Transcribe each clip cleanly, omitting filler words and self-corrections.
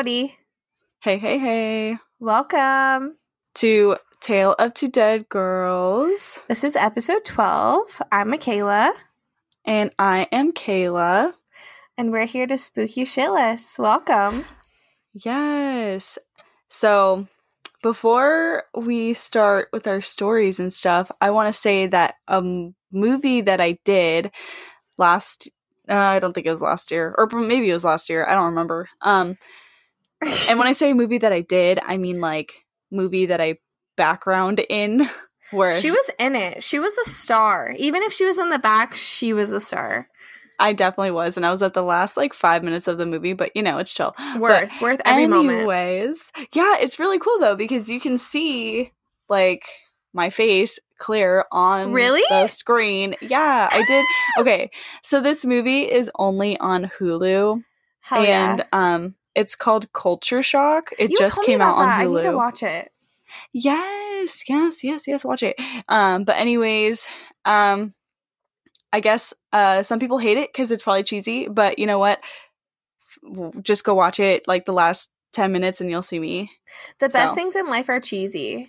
howdy. Hey, hey, hey. Welcome to Tale of Two Dead Girls. This is episode 12. I'm Makaela. And I am Kayla. And we're here to spook you shitless. Welcome. Yes. So, before we start with our stories and stuff, I want to say that a movie that I did I don't think it was last year, or maybe it was last year, I don't remember. And when I say movie that I did, I mean like movie that I background in. Where she was in it. She was a star. Even if she was in the back, she was a star. I definitely was, and I was at the last 5 minutes of the movie, but it's chill. Worth every moment. Anyways, yeah, it's really cool though because you can see my face clear on the screen. Yeah, I did. Okay, so this movie is only on Hulu. Hell and yeah. It's called Culture Shock. It just came out on Hulu. I need to watch it. Yes, watch it. But anyways, I guess some people hate it because it's probably cheesy, but you know what? Just go watch it the last 10 minutes and you'll see me. The best things in life are cheesy.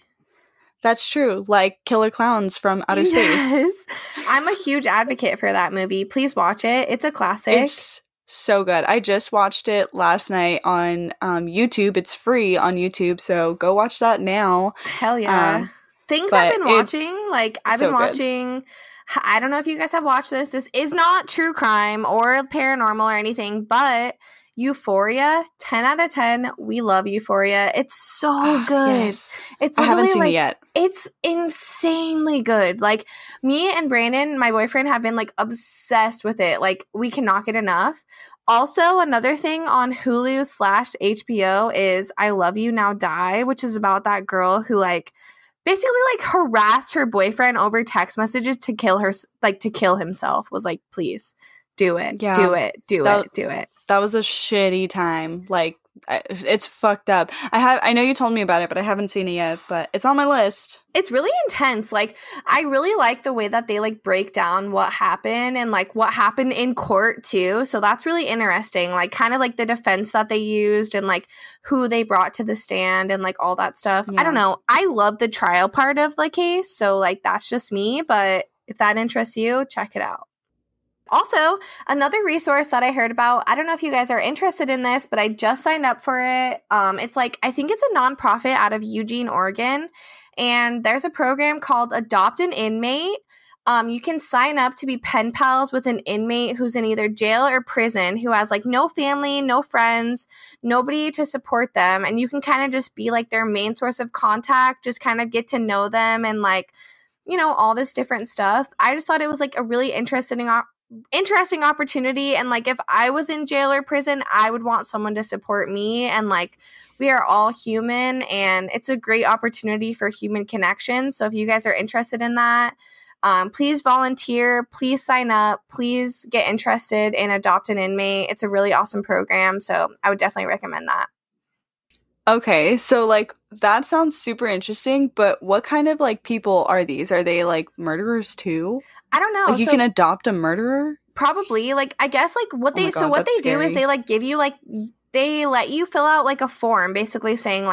That's true. Like Killer Clowns from Outer Space. I'm a huge advocate for that movie. Please watch it. It's a classic. It's so good. I just watched it last night on YouTube. It's free on YouTube, so go watch that now. Hell yeah. Things I've been watching, I've been watching... I don't know if you guys have watched this. This is not true crime or paranormal or anything, but Euphoria, 10 out of 10. We love Euphoria. It's so good. Yes. I haven't seen it yet. It's insanely good. Me and Brandon, my boyfriend, have been obsessed with it. We cannot get enough. Also, another thing on Hulu/HBO is I Love You Now Die, which is about that girl who basically harassed her boyfriend over text messages to kill her, to kill himself. Was please do it. Yeah, do it. That was a shitty time. It's fucked up. I know you told me about it, but I haven't seen it yet, but it's on my list. It's really intense. I really like the way that they break down what happened and what happened in court too. So that's really interesting. Kind of the defense that they used and who they brought to the stand and all that stuff. Yeah. I don't know. I love the trial part of the case. So that's just me. But if that interests you, check it out. Also, another resource that I heard about, I don't know if you guys are interested in this, but I just signed up for it. It's I think it's a nonprofit out of Eugene, Oregon, and there's a program called Adopt an Inmate. You can sign up to be pen pals with an inmate who's in either jail or prison, who has no family, no friends, nobody to support them, and you can kind of just be their main source of contact, just kind of get to know them and all this different stuff. I just thought it was a really interesting opportunity, and if I was in jail or prison, I would want someone to support me, and we are all human, and it's a great opportunity for human connection. So if you guys are interested in that, please volunteer, please sign up, please get interested in Adopt an Inmate. It's a really awesome program, so I would definitely recommend that. Okay, so that sounds super interesting, but what kind of people are these? Are they murderers too? I don't know. You can adopt a murderer? Probably. I guess what they do is they give you they let you fill out a form basically saying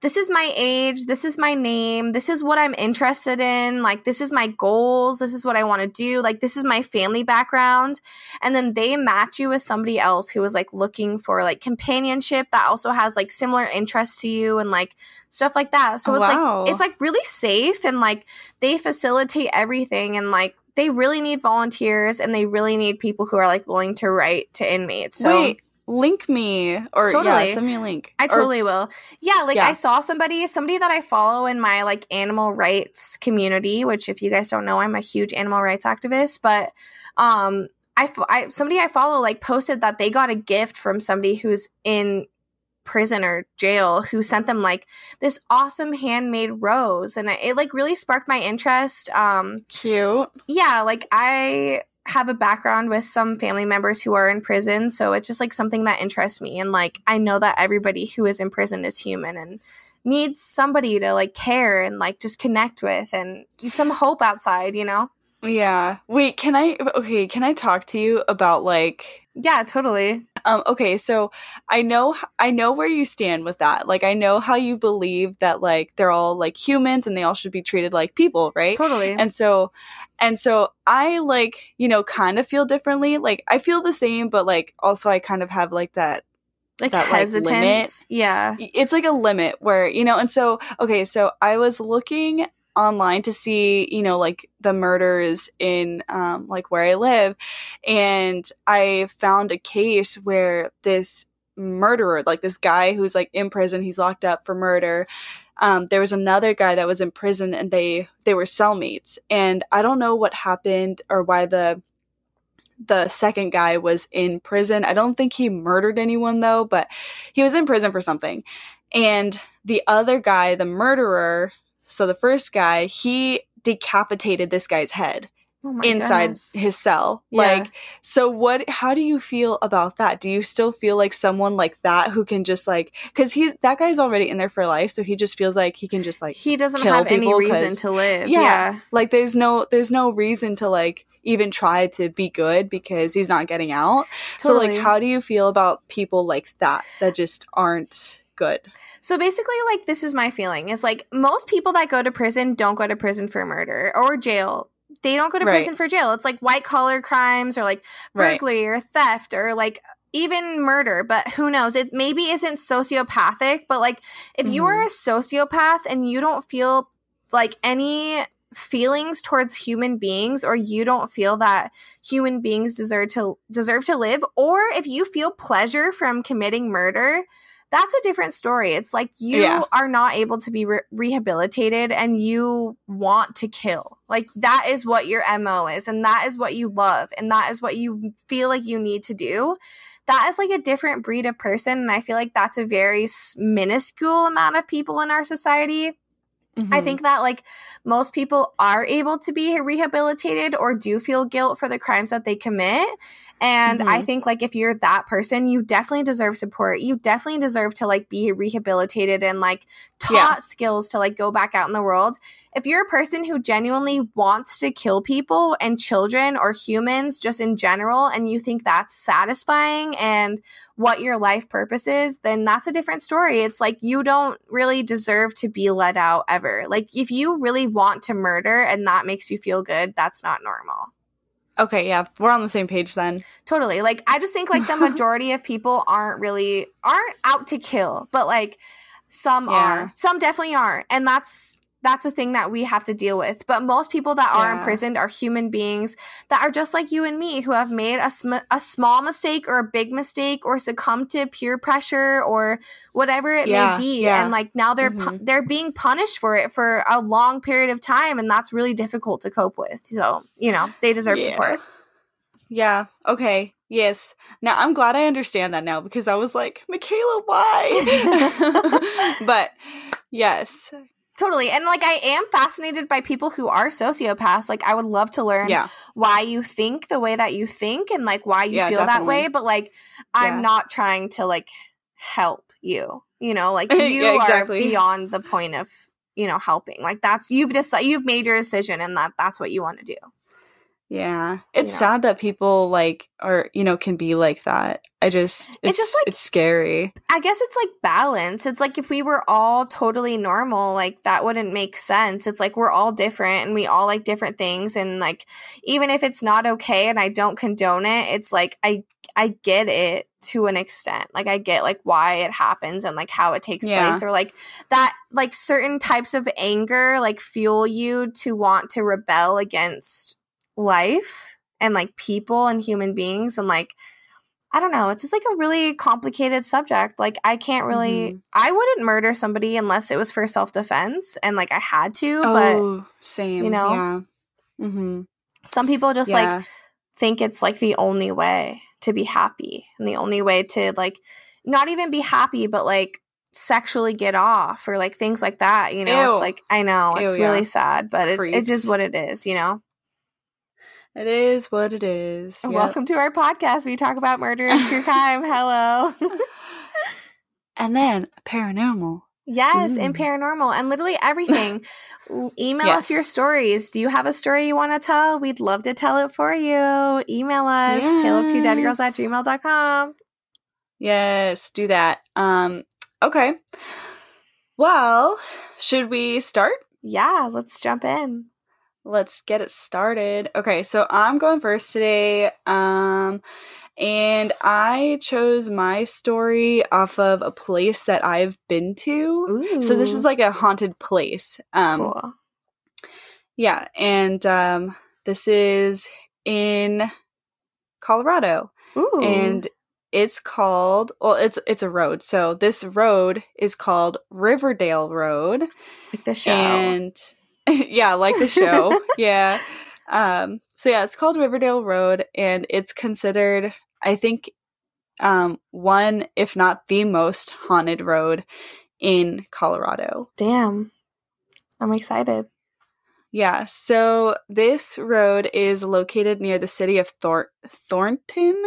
this is my age, this is my name, this is what I'm interested in, this is my goals, this is what I want to do, this is my family background. And then they match you with somebody else who is looking for companionship that also has similar interests to you and stuff like that. So it's really safe, and they facilitate everything, and they really need volunteers, and they really need people who are willing to write to inmates. So wait, link me, or send me a link. I totally will. Yeah, I saw somebody that I follow in my animal rights community, which if you guys don't know, I'm a huge animal rights activist, but somebody I follow posted that they got a gift from somebody who's in prison or jail who sent them this awesome handmade rose, and it really sparked my interest. Cute. Yeah, I have a background with some family members who are in prison, so it's just something that interests me, and I know that everybody who is in prison is human and needs somebody to care and just connect with and some hope outside, Yeah. Wait, can I talk to you about like Yeah, totally. okay, so I know where you stand with that. Like I know how you believe that like they're all like humans and they all should be treated like people, right? Totally. And so I like, kind of feel differently. Like I feel the same, but like also I kind of have like that Like like limit. hesitance. Yeah. It's like a limit where, and so okay, so I was looking online to see, like the murders in like where I live, and I found a case where this murderer, like this guy who's like in prison, he's locked up for murder. There was another guy that was in prison and they were cellmates, and I don't know what happened or why the second guy was in prison. I don't think he murdered anyone though, but he was in prison for something. And the other guy, the murderer, so the first guy, he decapitated this guy's head inside goodness. his cell. Yeah. Like, so how do you feel about that? Do you still feel like someone like that who can just like, because that guy's already in there for life, so he just feels like he can just like he doesn't kill have any people reason to live. yeah, like there's no reason to like even try to be good because he's not getting out. Totally. So like how do you feel about people like that just aren't good? So basically, like, this is my feeling, is like most people that go to prison don't go to prison for murder or jail. They don't go to prison for jail. It's like white collar crimes or like burglary or theft or like even murder. But who knows? It maybe isn't sociopathic, but like if you are a sociopath and you don't feel like any feelings towards human beings, or you don't feel that human beings deserve to live, or if you feel pleasure from committing murder, that's a different story. It's like you are not able to be rehabilitated and you want to kill. Like that is what your MO is, and that is what you love, and that is what you feel like you need to do. That is like a different breed of person, and I feel like that's a very minuscule amount of people in our society. I think that like most people are able to be rehabilitated or do feel guilt for the crimes that they commit. And I think like if you're that person, you definitely deserve support. You definitely deserve to like be rehabilitated and like taught skills to like go back out in the world. If you're a person who genuinely wants to kill people and children or humans just in general, and you think that's satisfying and what your life purpose is, then that's a different story. It's like you don't really deserve to be let out ever. Like if you really want to murder and that makes you feel good, that's not normal. Okay, yeah, we're on the same page then. Totally. Like I just think like the majority of people aren't out to kill, but like some are. Some definitely are. And that's a thing that we have to deal with. But most people that are imprisoned are human beings that are just like you and me, who have made a small mistake or a big mistake or succumbed to peer pressure or whatever it may be. And like now they're being punished for it for a long period of time. And that's really difficult to cope with. So, they deserve support. Yeah. Okay. Yes. Now I'm glad I understand that now, because I was like, Makaela, why? But yes. Totally. And like I am fascinated by people who are sociopaths. Like I would love to learn why you think the way that you think and like why you feel that way. But like I'm not trying to like help you. Like you are beyond the point of, helping. Like that's you've made your decision, and that's what you want to do. Yeah. It's sad that people like are, can be like that. It's scary. I guess it's like balance. It's like if we were all totally normal, like that wouldn't make sense. It's like we're all different and we all like different things. And like, even if it's not okay and I don't condone it, it's like, I get it to an extent. Like I get like why it happens and like how it takes place, or like that, like certain types of anger, like fuel you to want to rebel against life and like people and human beings. And like I don't know, it's just like a really complicated subject. Like I can't really I wouldn't murder somebody unless it was for self-defense and like I had to. But same. Some people just like think it's like the only way to be happy and the only way to like not even be happy but like sexually get off or like things like that. It's like I know it's really sad, but it's just what it is. It is what it is. Yep. Welcome to our podcast. We talk about murder and true crime. Hello. And then paranormal Yes, and Ooh. paranormal and literally everything. Email us your Yes. stories. Do you have a story you want to tell? We'd love to tell it for you. Email us, Yes. taleoftwodadgirls@gmail.com. Yes, do that. Okay. Well, should we start? Yeah, let's jump in. Let's get it started. Okay, so I'm going first today. And I chose my story off of a place that I've been to. Ooh. So this is like a haunted place. Cool. Yeah, and this is in Colorado. Ooh. And it's called, well, it's a road. So this road is called Riverdale Road. Like the show. And yeah, like the show. Yeah. So yeah, it's called Riverdale Road, and it's considered, I think, one, if not the most haunted road in Colorado. Damn. I'm excited. Yeah, so this road is located near the city of Thornton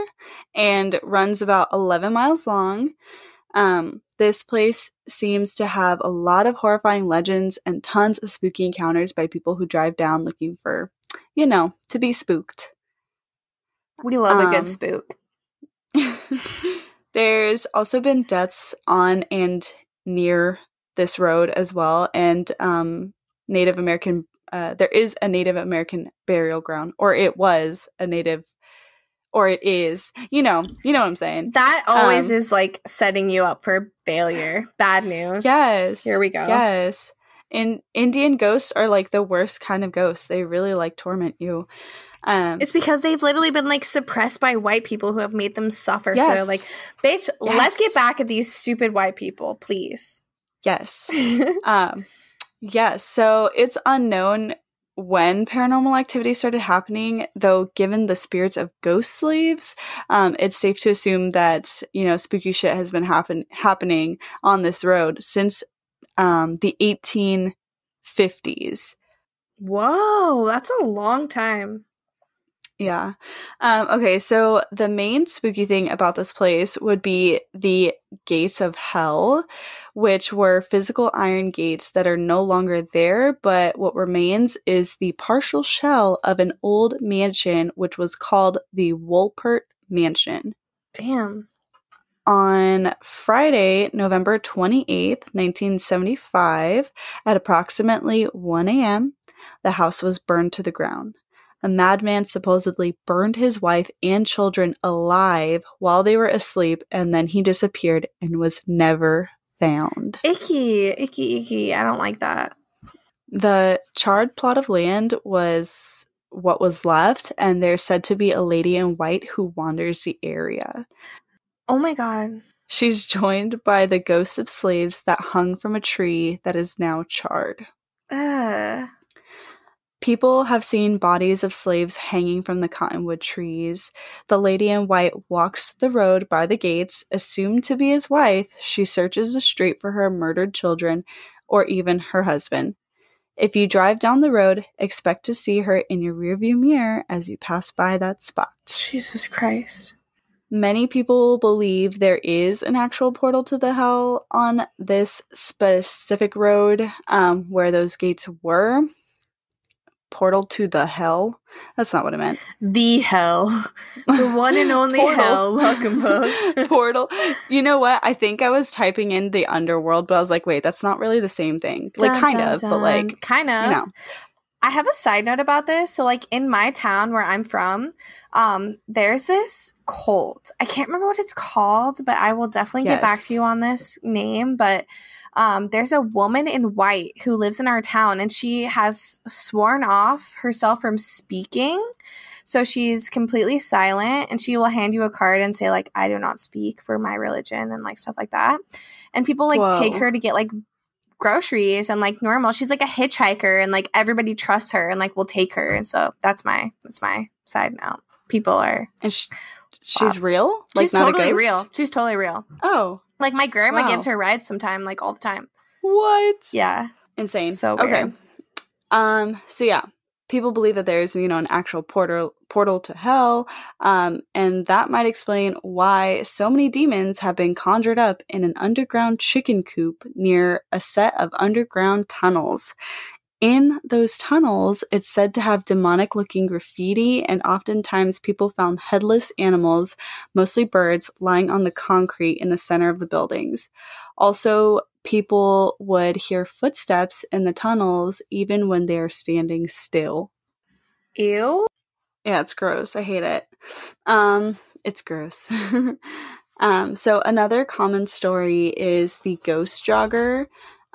and runs about 11 miles long. This place seems to have a lot of horrifying legends and tons of spooky encounters by people who drive down looking for, to be spooked. We love a good spook. There's also been deaths on and near this road as well, and Native American. There is a Native American burial ground, or it was a Native, or it is. You know what I'm saying. That always is like setting you up for failure. Bad news. Yes. Here we go. Yes. And Indian ghosts are like the worst kind of ghosts. They really like torment you. It's because they've literally been like suppressed by white people who have made them suffer. Yes. So like, bitch, let's get back at these stupid white people, please. Yes. Yes. So it's unknown when paranormal activity started happening, though given the spirits of ghost slaves, it's safe to assume that, spooky shit has been happening on this road since the 1850s. Whoa, that's a long time. Yeah. Okay, so the main spooky thing about this place would be the gates of hell, which were physical iron gates that are no longer there, but what remains is the partial shell of an old mansion, which was called the Wolpert Mansion. Damn. On Friday, November 28th, 1975, at approximately 1 a.m., the house was burned to the ground. A madman supposedly burned his wife and children alive while they were asleep, and then he disappeared and was never found. Icky, icky, icky. I don't like that. The charred plot of land was what was left, and there's said to be a lady in white who wanders the area. Oh my god. She's joined by the ghosts of slaves that hung from a tree that is now charred. People have seen bodies of slaves hanging from the cottonwood trees. The lady in white walks the road by the gates, assumed to be his wife. She searches the street for her murdered children or even her husband. If you drive down the road, expect to see her in your rearview mirror as you pass by that spot. Jesus Christ. Many people believe there is an actual portal to the hell on this specific road where those gates were. Portal to the hell? That's not what I meant. The hell. The one and only hell. Welcome, folks. Portal. You know what? I think I was typing in the underworld, but I was like, wait, that's not really the same thing. Like, dun, kind dun, of, dun. but like, kind of. I have a side note about this. So, like, in my town where I'm from, there's this cult. I can't remember what it's called, but I will definitely get back to you on this name. But there's a woman in white who lives in our town, and she has sworn off herself from speaking. So she's completely silent, and she will hand you a card and say, like, I do not speak for my religion and, like, stuff like that. And people, like, take her to get, like, groceries and, like, normal. She's, like, a hitchhiker, and, like, everybody trusts her and, like, will take her. And so that's my side note. People are... And she's real? Like, she's not totally a ghost? real. She's totally real. Oh. Like, my grandma gives her rides sometime, like, all the time. What? Yeah. Insane. So weird. Okay. So yeah. people believe that there's, an actual portal to hell, and that might explain why so many demons have been conjured up in an underground chicken coop near a set of underground tunnels. In those tunnels, it's said to have demonic-looking graffiti, and oftentimes people found headless animals, mostly birds, lying on the concrete in the center of the buildings. Also, people would hear footsteps in the tunnels even when they are standing still. Ew. Yeah, it's gross. I hate it. It's gross. So another common story is the ghost jogger.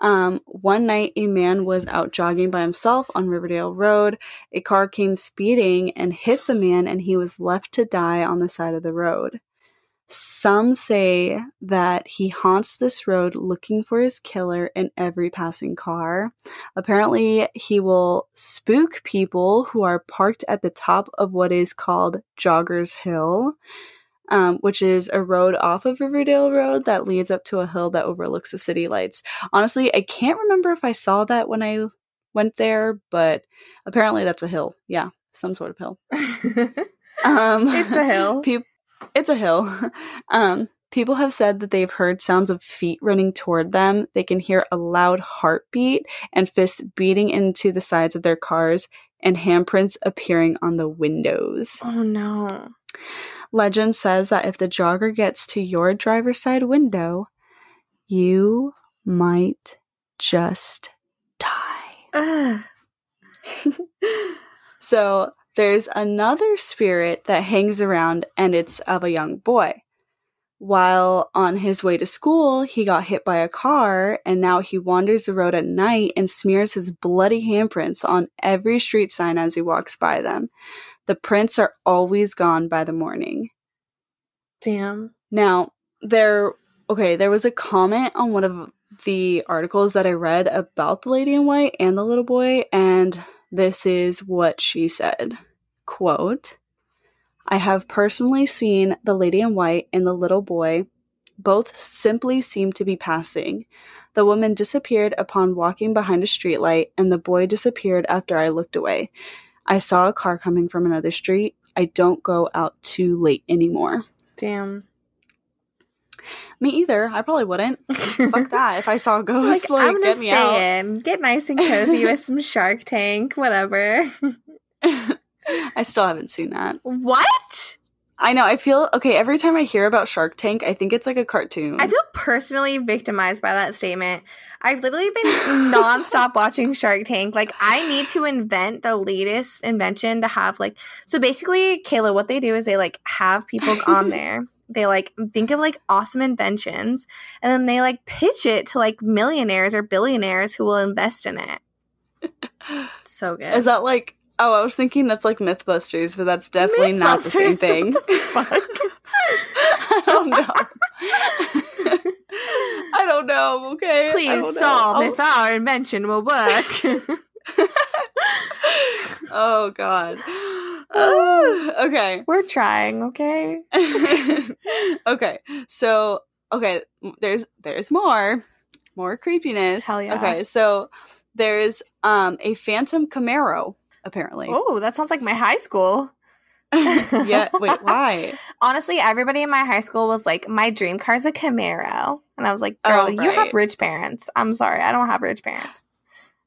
One night, a man was out jogging by himself on Riverdale Road. A car came speeding and hit the man, and he was left to die on the side of the road. Some say that he haunts this road looking for his killer in every passing car. Apparently, he will spook people who are parked at the top of what is called Joggers Hill, which is a road off of Riverdale Road that leads up to a hill that overlooks the city lights. Honestly, I can't remember if I saw that when I went there, but apparently that's a hill. Yeah, some sort of hill. It's a hill. It's a hill. People have said that they've heard sounds of feet running toward them. They can hear a loud heartbeat and fists beating into the sides of their cars and handprints appearing on the windows. Oh, no. Legend says that if the jogger gets to your driver's side window, you might just die. So there's another spirit that hangs around, and it's of a young boy. While on his way to school, he got hit by a car, and now he wanders the road at night and smears his bloody handprints on every street sign as he walks by them. The prints are always gone by the morning. Damn. Now, there was a comment on one of the articles that I read about the lady in white and the little boy, and this is what she said. Quote, I have personally seen the lady in white and the little boy. Both simply seemed to be passing. The woman disappeared upon walking behind a streetlight, and the boy disappeared after I looked away. I saw a car coming from another street. I don't go out too late anymore. Damn. Me either. I probably wouldn't. Fuck that. If I saw a ghost, I'm gonna get me out. stay in. Get nice and cozy with some Shark Tank, whatever. I still haven't seen that. What? I know. I feel, every time I hear about Shark Tank, I think it's like a cartoon. I feel personally victimized by that statement. I've literally been nonstop watching Shark Tank. Like, I need to invent the latest invention to have, like, so basically, Kayla, what they do is they, like, have people on there. They, like, think of, like, awesome inventions, and then they, like, pitch it to, like, millionaires or billionaires who will invest in it. So good. Is that, like, oh, I was thinking that's like Mythbusters, but that's definitely not the same thing. What the fuck? I don't know. I don't know, okay? Please solve if our invention will work. Oh, God. Okay. We're trying, okay? Okay. So, there's more creepiness. Hell yeah. Okay, so there's a phantom Camaro, apparently. Oh, that sounds like my high school. Yeah, wait, why? Honestly, everybody in my high school was like, my dream car's a Camaro. And I was like, girl, you have rich parents. I'm sorry, I don't have rich parents.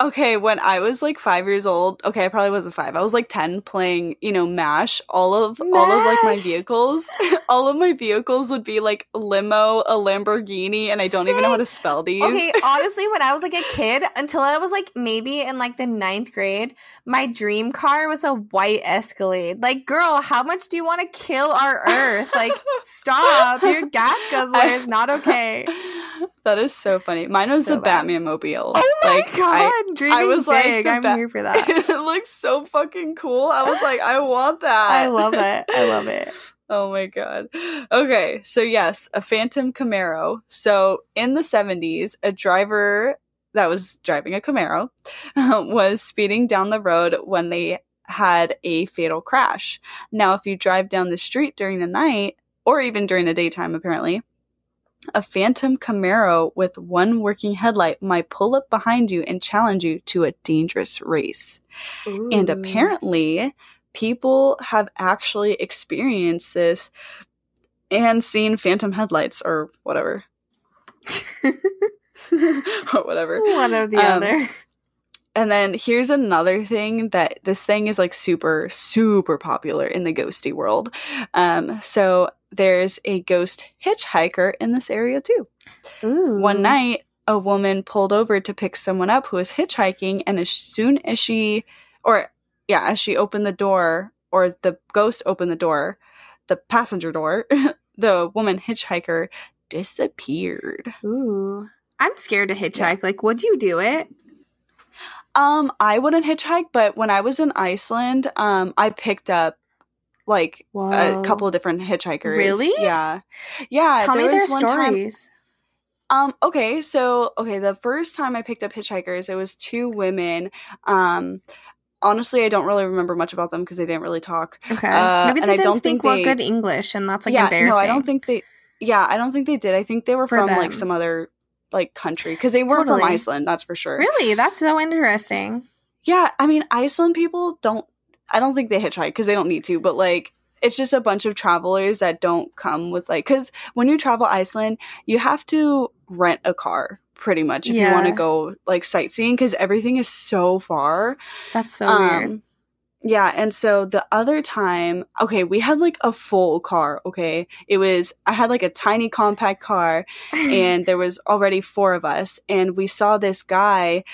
Okay, when I was like 5 years old, I probably wasn't 5. I was like 10 playing, MASH. All of like my vehicles, all of my vehicles would be like limo, a Lamborghini, and I don't even know how to spell these. Okay, honestly, when I was like a kid, until I was like maybe in like the 9th grade, my dream car was a white Escalade. Like, girl, how much do you want to kill our earth? Like, stop. Your gas guzzler is not okay. That is so funny. Mine was the Batman mobile. Oh my god, dreaming was big. Like, I'm here for that. It looks so fucking cool. I was like, I want that. I love it. Oh my god. Okay, so yes, a phantom Camaro. So in the 70s, a driver that was driving a Camaro was speeding down the road when they had a fatal crash. Now, if you drive down the street during the night, or even during the daytime apparently, A phantom Camaro with one working headlight might pull up behind you and challenge you to a dangerous race. Ooh. And apparently, people have actually experienced this and seen phantom headlights or whatever. Or whatever. One or the other. And then here's another thing that this thing is like super, super popular in the ghosty world. So there's a ghost hitchhiker in this area too. Ooh. One night, a woman pulled over to pick someone up who was hitchhiking, and as soon as she opened the door, or the ghost opened the door, the passenger door, the woman hitchhiker disappeared. Ooh. I'm scared to hitchhike. Yeah. Like, would you do it? I wouldn't hitchhike, but when I was in Iceland, I picked up like a couple of different hitchhikers. Really? Yeah. Tell me their stories. Okay, the first time I picked up hitchhikers, it was two women. Honestly, I don't really remember much about them because they didn't really talk. Okay. Maybe they didn't speak good English, and that's like embarrassing. No, I don't think they. Yeah, I don't think they did. I think they were from like some other like country because they weren't from Iceland. That's for sure. Really, that's so interesting. Yeah, I mean, Iceland people don't. I don't think they hitchhike because they don't need to, but like it's just a bunch of travelers that don't come with like, because when you travel Iceland, you have to rent a car pretty much if you want to go like sightseeing because everything is so far. That's so weird. Yeah, and so the other time, okay, we had like a full car, okay? I had like a tiny compact car, and there was already 4 of us, and we saw this guy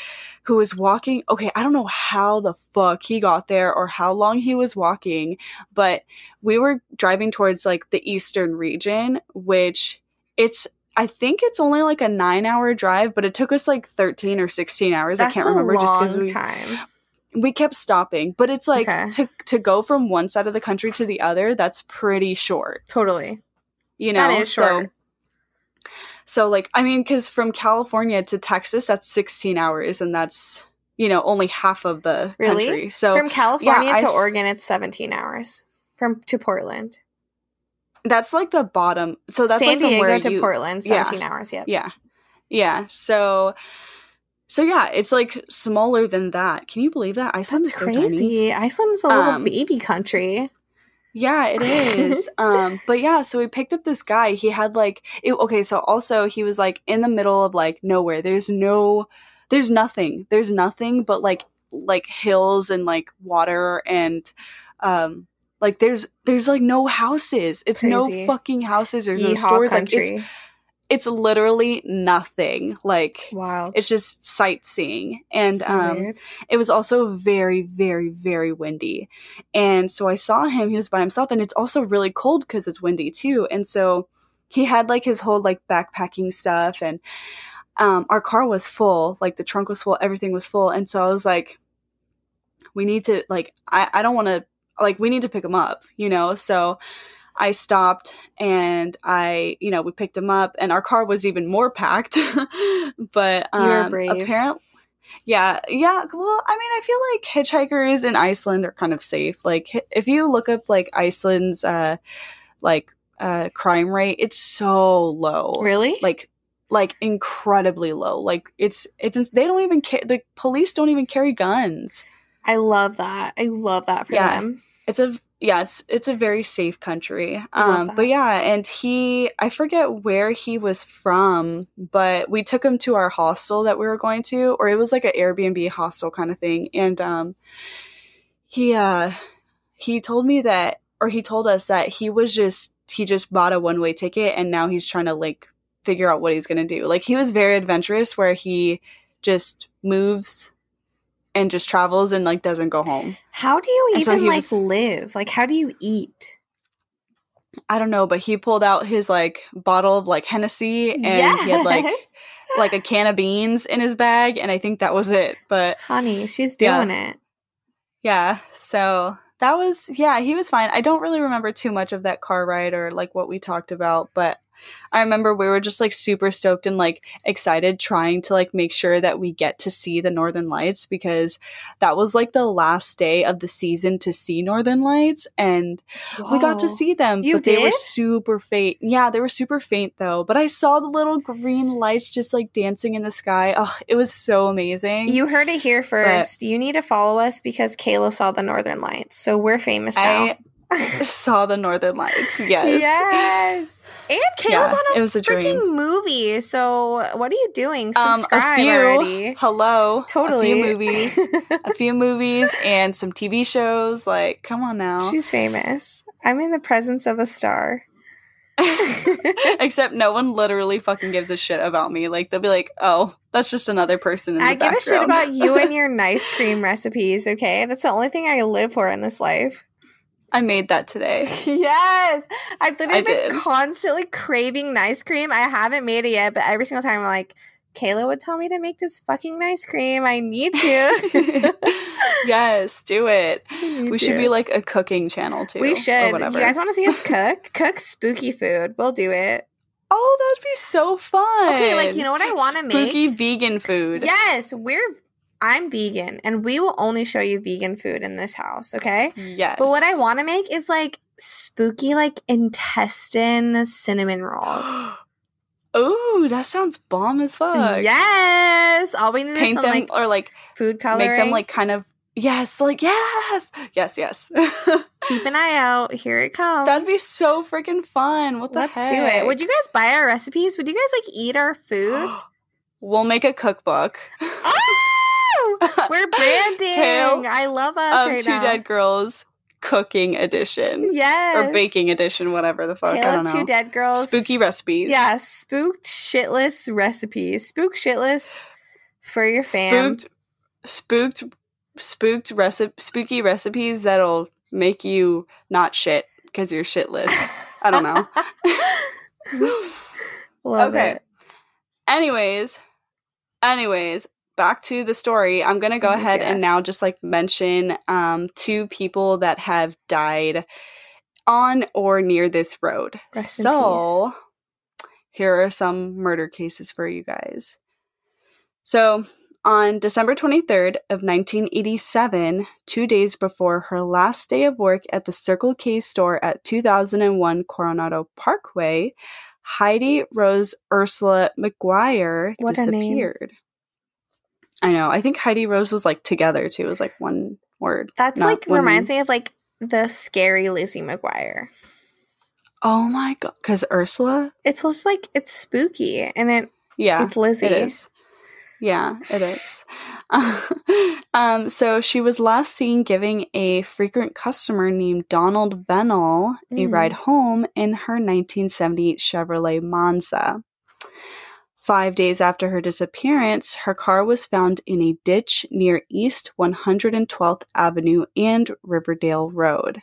who was walking, okay, I don't know how the fuck he got there or how long he was walking, but we were driving towards like the eastern region, which I think it's only like a 9-hour drive, but it took us like 13 or 16 hours. That's I can't remember just because time. We kept stopping, but it's like to go from one side of the country to the other, that's pretty short. Totally. You know, that is short. So like, I mean, because from California to Texas, that's 16 hours, and that's, you know, only half of the country. So from California to Oregon, it's 17 hours to Portland. That's like the bottom. So that's San like from Diego to Portland, 17 hours. Yeah. So yeah, it's like smaller than that. Can you believe that? Iceland is crazy. So tiny. Iceland is a little baby country. Yeah, it is. But yeah, so we picked up this guy. He had like so also he was like in the middle of like nowhere. There's nothing but like hills and like water and like there's like no houses. It's crazy. No fucking houses. There's no stores. Country. Like it's literally nothing. Like, wow. It's just sightseeing. And it was also very, very, very windy. And so I saw him, he was by himself, and it's also really cold because it's windy too. And so he had like his whole like backpacking stuff, and our car was full, like the trunk was full, everything was full. And so I was like, we need to like, I don't want to, like, we need to pick him up, you know? So I stopped and we picked him up, and our car was even more packed. But you were brave. Apparently, yeah. Well, I mean, I feel like hitchhikers in Iceland are kind of safe. Like, if you look up like Iceland's crime rate, it's so low. Really? Like incredibly low. Like it's they don't even the police don't even carry guns. I love that. For them. It's a very safe country. But yeah, and I forget where he was from, but we took him to our hostel that we were going to, or it was like an Airbnb hostel kind of thing. And he told us that he just bought a one-way ticket, and now he's trying to like figure out what he's going to do. Like, he was very adventurous, where he just moves and just travels and like doesn't go home. How do you even live? Like, how do you eat? I don't know, but he pulled out his like bottle of like Hennessy, and he had like a can of beans in his bag, and I think that was it. But honey, she's doing it. Yeah. So that was he was fine. I don't really remember too much of that car ride or like what we talked about, but I remember we were just like super stoked and like excited trying to like make sure that we get to see the Northern Lights because that was like the last day of the season to see Northern Lights, and we got to see them. You but they were did? super faint. Yeah, they were super faint though. But I saw the little green lights just like dancing in the sky. Oh, it was so amazing. You heard it here first. You need to follow us because Kayla saw the Northern Lights. So we're famous now. I saw the Northern Lights. Yes. Yes. And Kayla's on it was a freaking dream. movie. So what are you doing? Subscribe a few, already. Hello. Totally. A few movies and some TV shows. Like, come on now. She's famous. I'm in the presence of a star. Except no one literally fucking gives a shit about me. Like, they'll be like, oh, that's just another person in the background. I give a shit about you and your nice cream recipes, okay? That's the only thing I live for in this life. I made that today. Yes! I've literally been constantly craving nice cream. I haven't made it yet, but every single time I'm like, Kayla would tell me to make this fucking nice cream. I need to. Yes, do it. We should be like a cooking channel too. We should. Or whatever. You guys want to see us cook? Cook spooky food. We'll do it. Oh, that'd be so fun. Okay, like, you know what I want to make? Spooky vegan food. Yes, I'm vegan, and we will only show you vegan food in this house, okay? Yes. But what I want to make is, like, spooky, like, intestine cinnamon rolls. Ooh, that sounds bomb as fuck. Yes! All we need is some, them, like, or, like, food coloring. Make them, like, kind of, yes, like, yes! Yes. Keep an eye out. Here it comes. That'd be so freaking fun. What the heck? Let's do it. Would you guys buy our recipes? Would you guys, like, eat our food? We'll make a cookbook. Oh! We're branding. I love us right now. Two Dead Girls cooking edition. Yes. Or baking edition, whatever the fuck. Tale I don't of know. Two Dead Girls. Spooky recipes. Yeah, spooked shitless recipes. Spook shitless for your fam. Spooky recipes that'll make you not shit because you're shitless. I don't know. Love it. Anyways, back to the story. I'm going to go ahead and now just like mention two people that have died on or near this road. Rest in peace. Here are some murder cases for you guys. So, on December 23rd of 1987, 2 days before her last day of work at the Circle K store at 2001 Coronado Parkway, Heidi Rose Ursula McGuire disappeared. I know. I think Heidi Rose was like together too. It was like one word. That's like reminds me of like the scary Lizzie McGuire. Oh my god! Because Ursula, it's just like it's spooky, and it's Lizzie. It is. Yeah, it is. So she was last seen giving a frequent customer named Donald Venell a ride home in her 1978 Chevrolet Monza. 5 days after her disappearance, her car was found in a ditch near East 112th Avenue and Riverdale Road.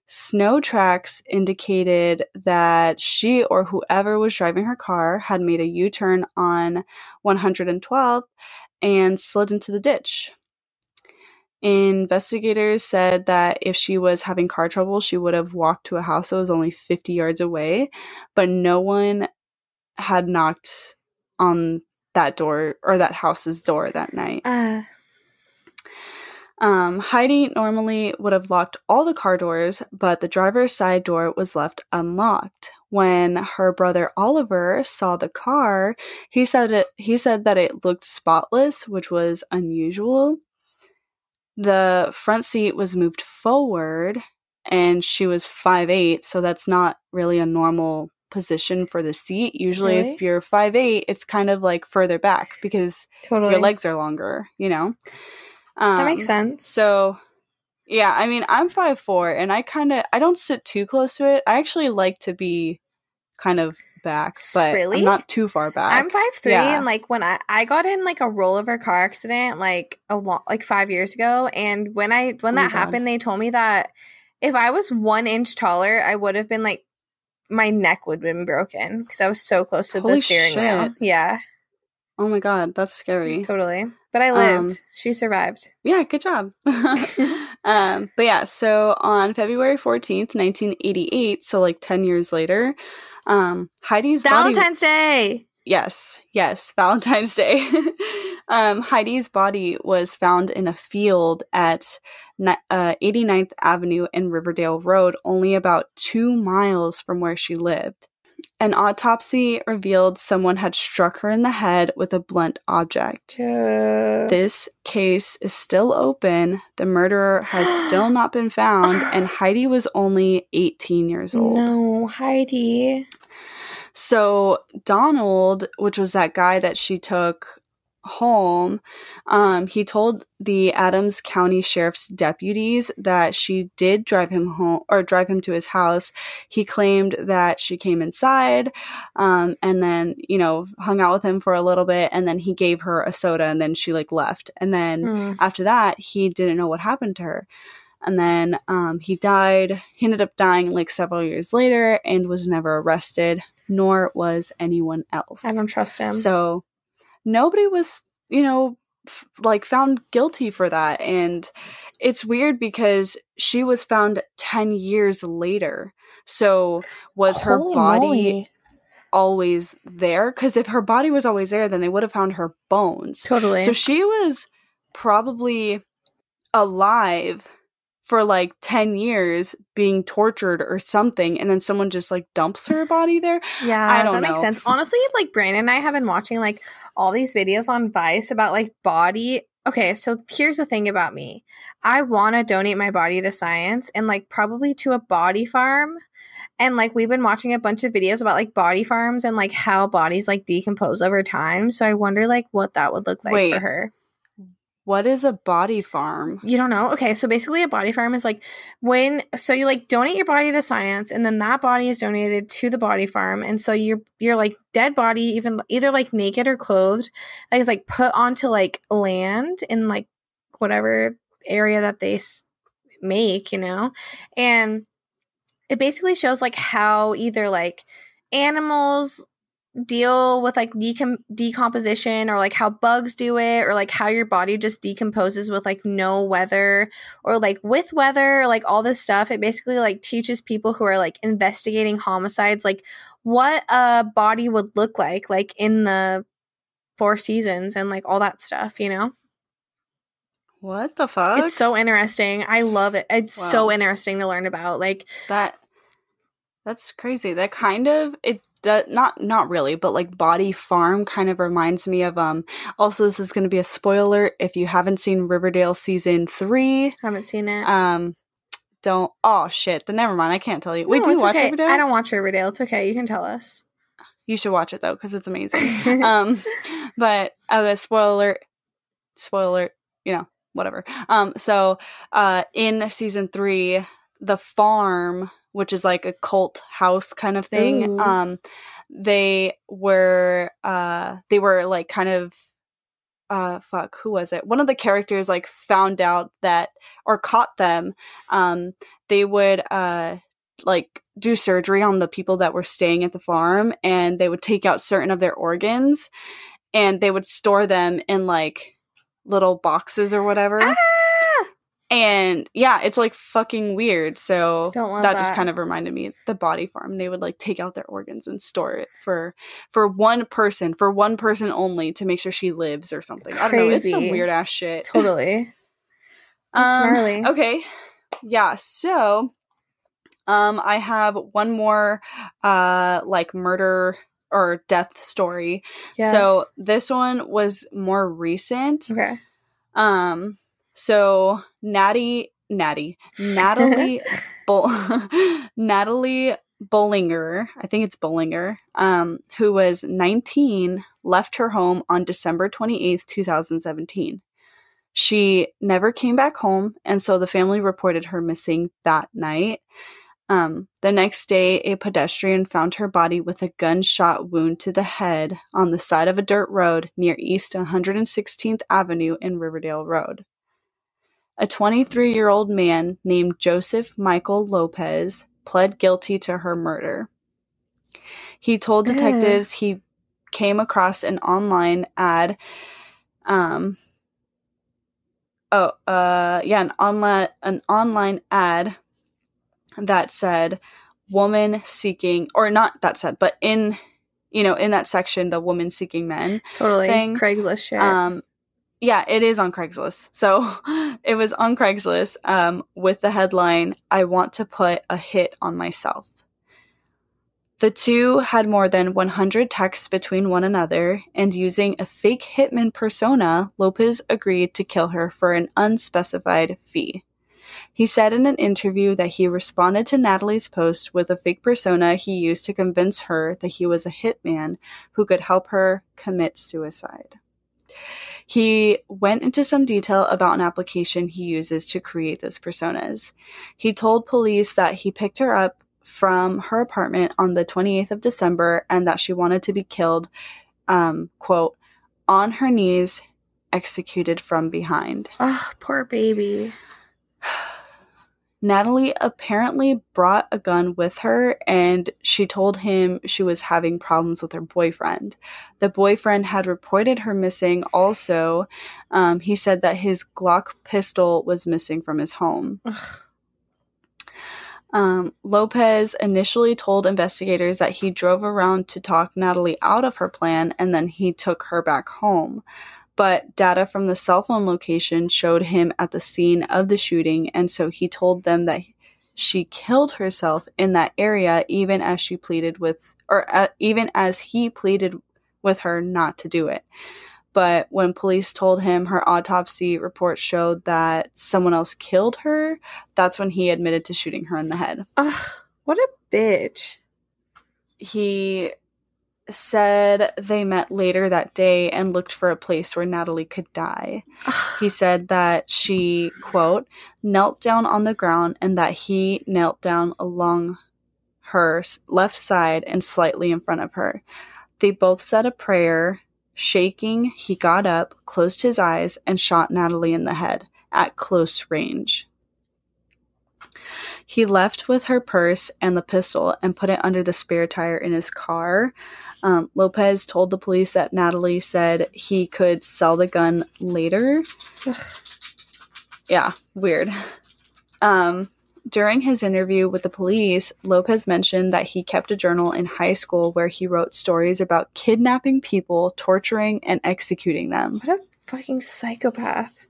Snow tracks indicated that she or whoever was driving her car had made a U-turn on 112th and slid into the ditch. Investigators said that if she was having car trouble, she would have walked to a house that was only 50 yards away, but no one had knocked on that door or that house's door that night. Heidi normally would have locked all the car doors, but the driver's side door was left unlocked. When her brother Oliver saw the car, he said that it looked spotless, which was unusual. The front seat was moved forward, and she was 5'8", so that's not really a normal position for the seat. Usually if you're 5'8", it's kind of like further back because your legs are longer, you know? That makes sense. So, yeah, I mean, I'm 5'4", and I don't sit too close to it. I actually like to be kind of back, but I'm not too far back. I'm 5'3", and like when I got in like a rollover car accident like 5 years ago, and when that happened, they told me that if I was 1 inch taller, I would have been like my neck would have been broken because I was so close to the steering wheel. Yeah. Oh my god, that's scary. Totally. But I lived. She survived. Yeah, good job. But yeah, so on February 14th, 1988, so like 10 years later, Heidi's Valentine's Day! Yes, Valentine's Day. Heidi's body was found in a field at 89th Avenue and Riverdale Road, only about 2 miles from where she lived. An autopsy revealed someone had struck her in the head with a blunt object. This case is still open. The murderer has still not been found, and Heidi was only 18 years old. No, Heidi. So Donald, which was that guy that she took home, he told the Adams County Sheriff's deputies that she did drive him home or drive him to his house. He claimed that she came inside, and then, you know, hung out with him for a little bit, and then he gave her a soda, and then she like left. And then after that, he didn't know what happened to her. And then he died. He ended up dying like several years later and was never arrested, nor was anyone else. I don't trust him. So nobody was, you know, like found guilty for that. And it's weird because she was found 10 years later. So was her body always there? Because if her body was always there, then they would have found her bones. Totally. So she was probably alive for like 10 years being tortured or something, and then someone just like dumps her body there. Yeah, I don't know. That makes sense. Honestly, like Brandon and I have been watching like all these videos on Vice about like body. Okay, so here's the thing about me. I want to donate my body to science and like probably to a body farm. And like we've been watching a bunch of videos about like body farms and like how bodies like decompose over time. So I wonder like what that would look like for her. What is a body farm? You don't know? Okay, so basically a body farm is like so you like donate your body to science, and then that body is donated to the body farm, and so your like dead body, even either like naked or clothed, is like put onto like land in like whatever area that they make, you know, and it basically shows like how either like animals deal with like decomposition, or like how bugs do it, or like how your body just decomposes with like no weather or like with weather, like all this stuff. It basically like teaches people who are like investigating homicides like what a body would look like in the 4 seasons and like all that stuff, you know? What the fuck? It's so interesting. I love it. It's so interesting to learn about. Like that's crazy. That kind of not really, but like body farm kind of reminds me of also, this is going to be a spoiler if you haven't seen Riverdale season 3. Haven't seen it. Oh shit, then never mind, I can't tell you. Wait, no, do you watch okay. Riverdale? I don't watch Riverdale. It's okay, you can tell us. You should watch it though, because it's amazing. But spoiler, you know, whatever. So in season 3, the farm, which is like a cult house kind of thing. They were like kind of who was it? One of the characters like found out that, or caught them. They would like do surgery on the people that were staying at the farm, and they would take out certain of their organs, and they would store them in like little boxes or whatever. And yeah, it's like fucking weird. So that just kind of reminded me of the body farm. They would like take out their organs and store it for one person only, to make sure she lives or something. Crazy. I don't know. It's some weird ass shit. Totally. Gnarly. Okay. Yeah. So, I have one more, like murder or death story. Yes. So this one was more recent. Okay. So Natalie Bollinger, I think it's Bollinger, who was 19, left her home on December 28th, 2017. She never came back home, and so the family reported her missing that night. The next day, a pedestrian found her body with a gunshot wound to the head on the side of a dirt road near East 116th Avenue and Riverdale Road. A 23-year-old man named Joseph Michael Lopez pled guilty to her murder. He told detectives he came across an online ad an online ad that said woman seeking, or not that said, but in that section, the woman seeking men Totally. thing. Craigslist shit. Yeah, it is on Craigslist. So it was on Craigslist with the headline, "I want to put a hit on myself." The two had more than 100 texts between one another, and using a fake hitman persona, Lopez agreed to kill her for an unspecified fee. He said in an interview that he responded to Natalie's post with a fake persona he used to convince her that he was a hitman who could help her commit suicide. He went into some detail about an application he uses to create those personas. He told police that he picked her up from her apartment on the 28th of December and that she wanted to be killed, quote, on her knees, executed from behind. Oh, poor baby. Natalie apparently brought a gun with her, and she told him she was having problems with her boyfriend. The boyfriend had reported her missing also. He said that his Glock pistol was missing from his home. Lopez initially told investigators that he drove around to talk Natalie out of her plan, and then he took her back home. But data from the cell phone location showed him at the scene of the shooting, and so he told them that she killed herself in that area, even as he pleaded with her not to do it. But when police told him her autopsy report showed that someone else killed her, that's when he admitted to shooting her in the head. Ugh, what a bitch. He said they met later that day and looked for a place where Natalie could die. He said that she, quote, knelt down on the ground and that he knelt down along her left side and slightly in front of her. They both said a prayer. Shaking, he got up, closed his eyes, and shot Natalie in the head at close range. He left with her purse and the pistol and put it under the spare tire in his car. Lopez told the police that Natalie said he could sell the gun later. Yeah, weird. During his interview with the police, Lopez mentioned that he kept a journal in high school where he wrote stories about kidnapping people, torturing, and executing them. What a fucking psychopath.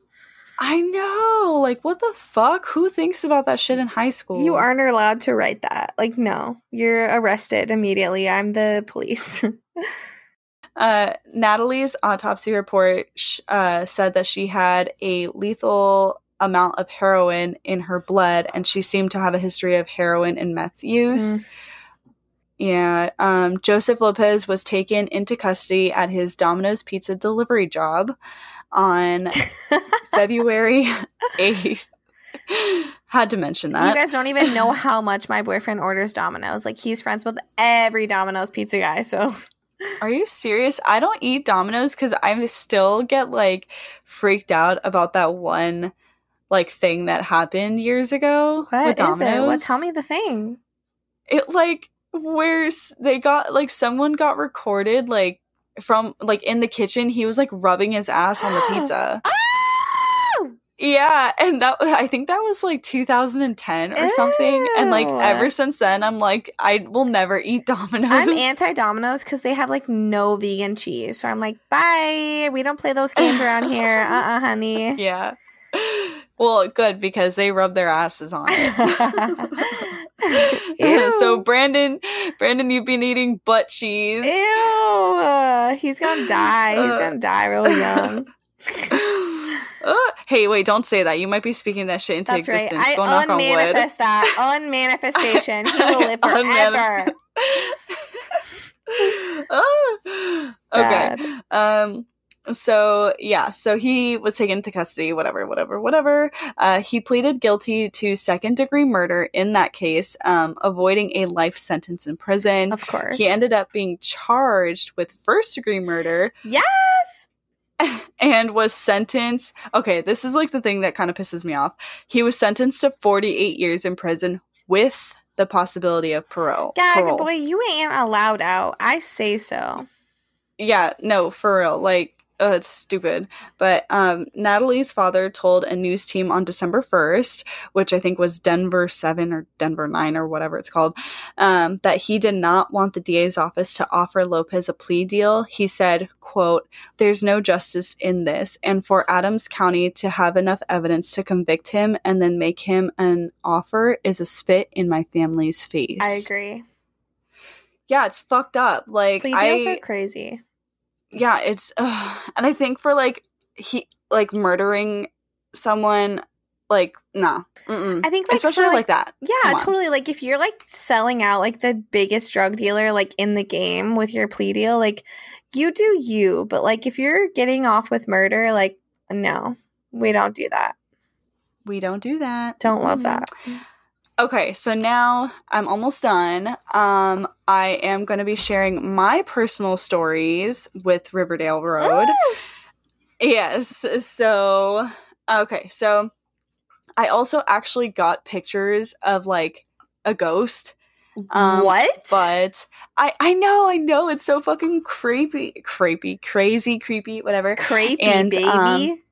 I know! Like, what the fuck? Who thinks about that shit in high school? You aren't allowed to write that. Like, no. You're arrested immediately. I'm the police. Natalie's autopsy report said that she had a lethal amount of heroin in her blood, and she seemed to have a history of heroin and meth use. Yeah. Joseph Lopez was taken into custody at his Domino's Pizza delivery job on February 8th. Had to mention that. You guys don't even know how much my boyfriend orders Domino's. Like, he's friends with every Domino's pizza guy, so... Are you serious? I don't eat Domino's because I still get, like, freaked out about that one, like, thing that happened years ago. What with Domino's. is it? Well, tell me the thing. It, like, where they got, like, someone got recorded, like, from, like, in the kitchen. He was, like, rubbing his ass on the pizza. Oh! Yeah, and I think that was, like, 2010 or something. And, like, ever since then, I'm like, I will never eat Domino's. I'm anti-Domino's because they have, like, no vegan cheese. So I'm like, bye. We don't play those games around here. Honey. Yeah. Well, good, because they rub their asses on it. So, Brandon, you've been eating butt cheese. Ew. He's gonna die. He's gonna die real young. Hey, wait, don't say that. You might be speaking that shit into existence. Right. Go knock on wood. I unmanifest that. Unmanifestation. He will live forever. Okay. So he was taken into custody, whatever. He pleaded guilty to second-degree murder in that case, avoiding a life sentence in prison. Of course. He ended up being charged with first-degree murder. Yes! And was sentenced... Okay, this is, like, the thing that kind of pisses me off. He was sentenced to 48 years in prison with the possibility of parole. God, boy, you ain't allowed out. I say so. Yeah, no, for real. Like, it's stupid. But Natalie's father told a news team on December 1st, which I think was Denver 7 or Denver 9 or whatever it's called, that he did not want the DA's office to offer Lopez a plea deal. He said, quote, "There's no justice in this, and for Adams County to have enough evidence to convict him and then make him an offer is a spit in my family's face." I agree. Yeah, it's fucked up. Like, plea deals are crazy. Yeah, it's and I think for like he like murdering someone, like nah, I think like, especially like that. Yeah, totally. Like if you're like selling out like the biggest drug dealer like in the game with your plea deal, like you do you. But like if you're getting off with murder, like no, we don't do that. We don't do that. Don't love that. Okay, so now I'm almost done. I am going to be sharing my personal stories with Riverdale Road. Yes. So, okay. So I also actually got pictures of like a ghost. What? But I know. It's so fucking crazy, whatever. Creepy, and, baby.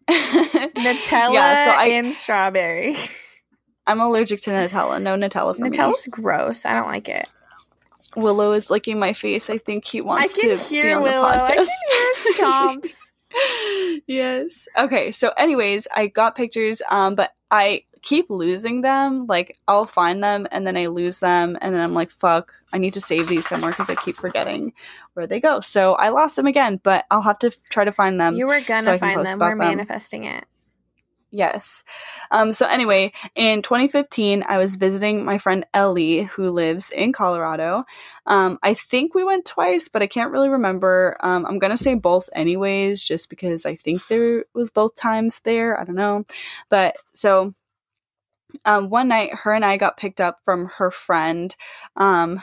Nutella and strawberry. I'm allergic to Nutella. No Nutella for me. Nutella's gross. I don't like it. Willow is licking my face. I think he wants to be on Willow. the podcast. I can hear his chomps. Yes. Okay, so anyways, I got pictures, but I keep losing them. Like, I'll find them, and then I lose them, and then I'm like, fuck, I need to save these somewhere because I keep forgetting where they go. So I lost them again, but I'll have to try to find them. You were gonna find them. We're manifesting it. Yes. So anyway, in 2015, I was visiting my friend Ellie, who lives in Colorado. I think we went twice, but I can't really remember. I'm going to say both anyways, just because I think there was both times there. I don't know. But so one night, her and I got picked up from her friend. I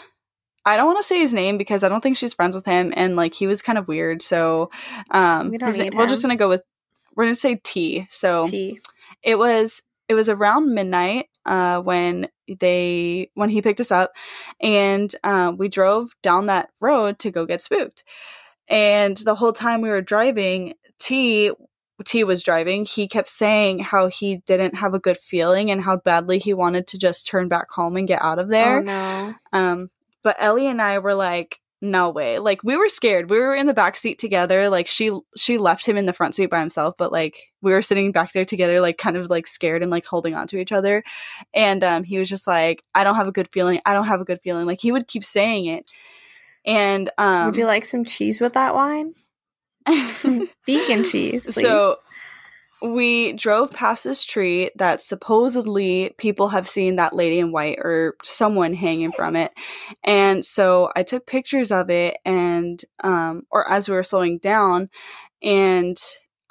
don't want to say his name because I don't think she's friends with him. And like, he was kind of weird. So we're just going to go with, we're going to say T. So T. It was around midnight when he picked us up, and we drove down that road to go get spooked. And the whole time we were driving, T was driving. He kept saying how he didn't have a good feeling and how badly he wanted to just turn back home and get out of there. Oh no. But Ellie and I were like, no way. Like, we were scared. We were in the back seat together. Like, she left him in the front seat by himself, but like we were sitting back there together, like kind of like scared and like holding on to each other. And he was just like, I don't have a good feeling. Like, he would keep saying it. And would you like some cheese with that wine? Vegan cheese, please. So we drove past this tree that supposedly people have seen that lady in white or someone hanging from it. And so I took pictures of it, and or as we were slowing down, and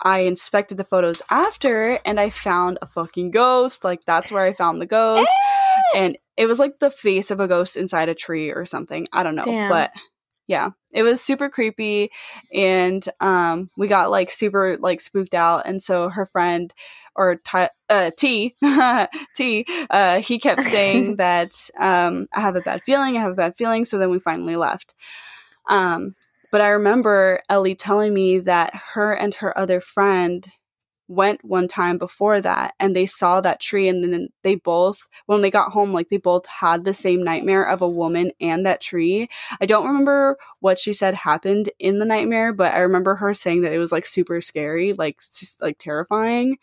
I inspected the photos after, and I found a fucking ghost. Like, that's where I found the ghost. And it was like the face of a ghost inside a tree or something. I don't know. Damn. But yeah, it was super creepy, and we got like super like spooked out. And so her friend, or T, he kept saying that I have a bad feeling. So then we finally left. But I remember Ellie telling me that her and her other friend went one time before that, and they saw that tree, and then they both, when they got home, like they both had the same nightmare of a woman and that tree. I don't remember what she said happened in the nightmare, but I remember her saying that it was like super scary, like just like terrifying.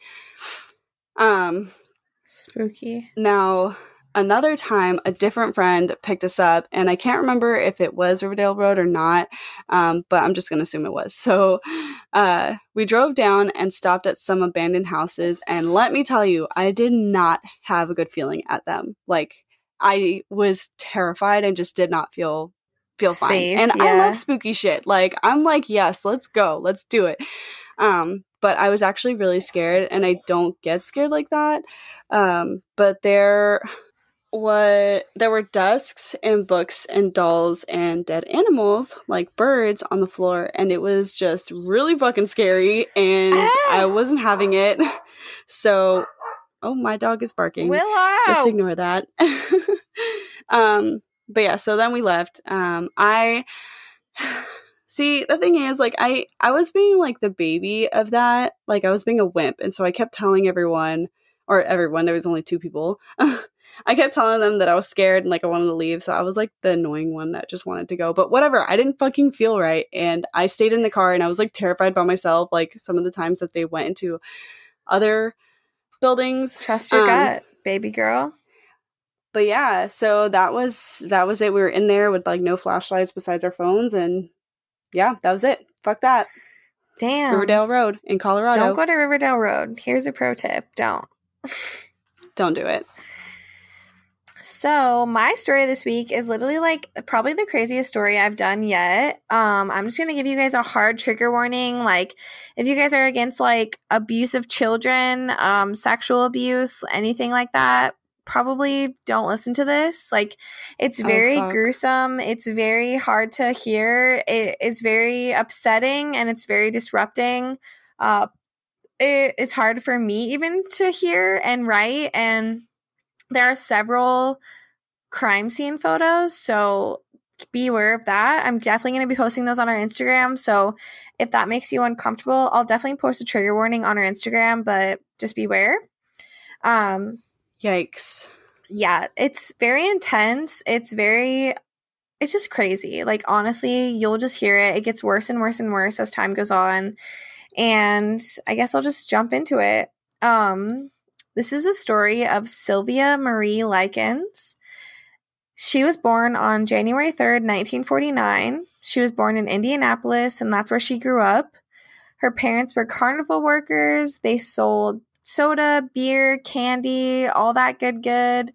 Spooky. Now, another time, a different friend picked us up, and I can't remember if it was Riverdale Road or not, but I'm just going to assume it was. So we drove down and stopped at some abandoned houses, and let me tell you, I did not have a good feeling at them. Like, I was terrified and just did not feel fine. Safe, and yeah. I love spooky shit. Like, I'm like, yes, let's go. Let's do it. But I was actually really scared, and I don't get scared like that. But there were desks and books and dolls and dead animals like birds on the floor, and it was just really fucking scary, and I wasn't having it. So, oh, my dog is barking. Willow! Just ignore that. But yeah, so then we left. See, the thing is, like, I was being, like, the baby of that. Like, I was being a wimp. And so I kept telling everyone, there was only 2 people. I kept telling them that I was scared and, like, I wanted to leave. So I was, like, the annoying one that just wanted to go. But whatever. I didn't fucking feel right. And I stayed in the car and I was, like, terrified by myself. Like, some of the times that they went into other buildings. Trust your gut, baby girl. But yeah, so that was it. We were in there with, like, no flashlights besides our phones, and yeah, that was it. Fuck that. Damn. Riverdale Road in Colorado. Don't go to Riverdale Road. Here's a pro tip. Don't. Don't do it. So my story this week is literally, like, probably the craziest story I've done yet. I'm just going to give you guys a hard trigger warning. Like, if you guys are against, like, abuse of children, sexual abuse, anything like that, probably don't listen to this. Like, it's very gruesome. It's very hard to hear. It is very upsetting and it's very disrupting. It's hard for me even to hear and write, and there are several crime scene photos, so be aware of that. I'm definitely going to be posting those on our Instagram, so if that makes you uncomfortable, I'll definitely post a trigger warning on our Instagram, but just beware. Yikes. Yeah, it's very intense. It's just crazy. Like, honestly, you'll just hear it. It gets worse and worse and worse as time goes on. And I guess I'll just jump into it. This is a story of Sylvia Marie Likens. She was born on January 3rd, 1949. She was born in Indianapolis, and that's where she grew up. Her parents were carnival workers. They sold soda, beer, candy, all that good.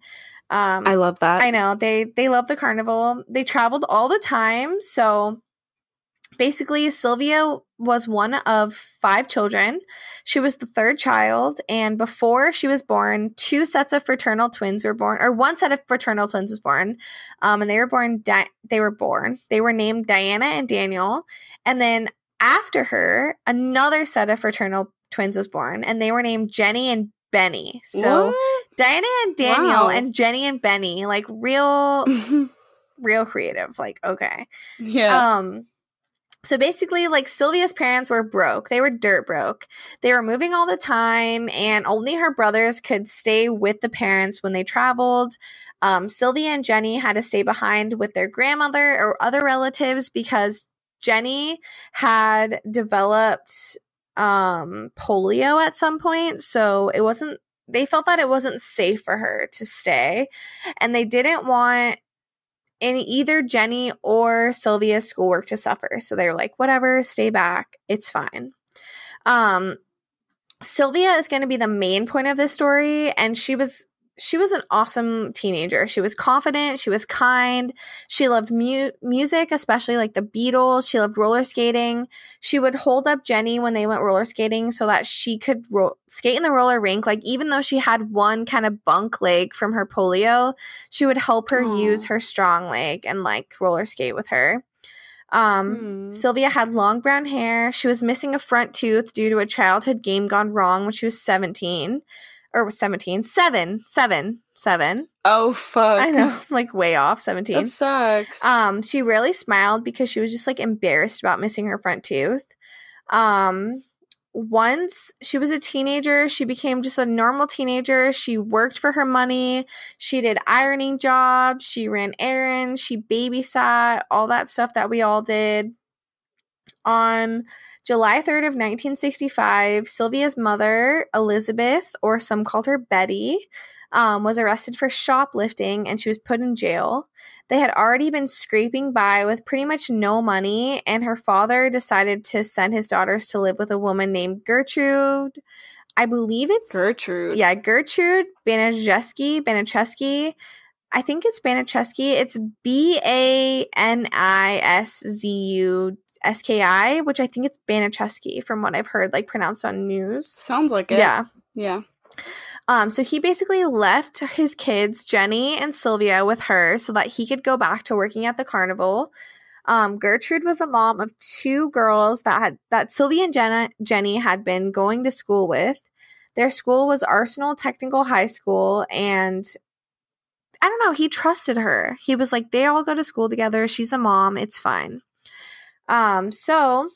I love that. I know. They love the carnival. They traveled all the time. So basically, Sylvia was one of 5 children. She was the 3rd child. And before she was born, 2 sets of fraternal twins were born, or 1 set of fraternal twins was born. And they were named Diana and Daniel. And then after her, another set of fraternal twins was born, and they were named Jenny and Benny. So what? Diana and Daniel and Jenny and Benny, like, real creative. Like, okay. Yeah. So basically, like, Sylvia's parents were broke. They were dirt broke. They were moving all the time, and only her brothers could stay with the parents when they traveled. Sylvia and Jenny had to stay behind with their grandmother or other relatives because Jenny had developed polio at some point, so they felt that it wasn't safe for her to stay, and they didn't want either Jenny or Sylvia's schoolwork to suffer, so they were like, whatever, stay back, it's fine. Sylvia is going to be the main point of this story, and she was an awesome teenager. She was confident. She was kind. She loved music, especially, like, the Beatles. She loved roller skating. She would hold up Jenny when they went roller skating so that she could skate in the roller rink. Like, even though she had one kind of bunk leg from her polio, she would help her use her strong leg and, like, roller skate with her. Sylvia had long brown hair. She was missing a front tooth due to a childhood game gone wrong when she was 17. Or was 17. 7. Oh, fuck. I know, like, way off. 17. That sucks. She rarely smiled because she was just, like, embarrassed about missing her front tooth. Once she was a teenager, she became just a normal teenager. She worked for her money. She did ironing jobs. She ran errands. She babysat, all that stuff that we all did. On July 3rd of 1965, Sylvia's mother, Elizabeth, or some called her Betty, was arrested for shoplifting, and she was put in jail. They had already been scraping by with pretty much no money, and her father decided to send his daughters to live with a woman named Gertrude. I believe it's Gertrude. Yeah, Gertrude Baniszewski. I think it's Baniszewski. It's Baniszuski, which I think it's Baniszewski from what I've heard, like, pronounced on news. Sounds like it. Yeah. So he basically left his kids, Jenny and Sylvia, with her so that he could go back to working at the carnival. Gertrude was the mom of 2 girls that Sylvia and Jenny had been going to school with. Their school was Arsenal Technical High School, and I don't know, he trusted her. He was like, they all go to school together. She's a mom. It's fine. So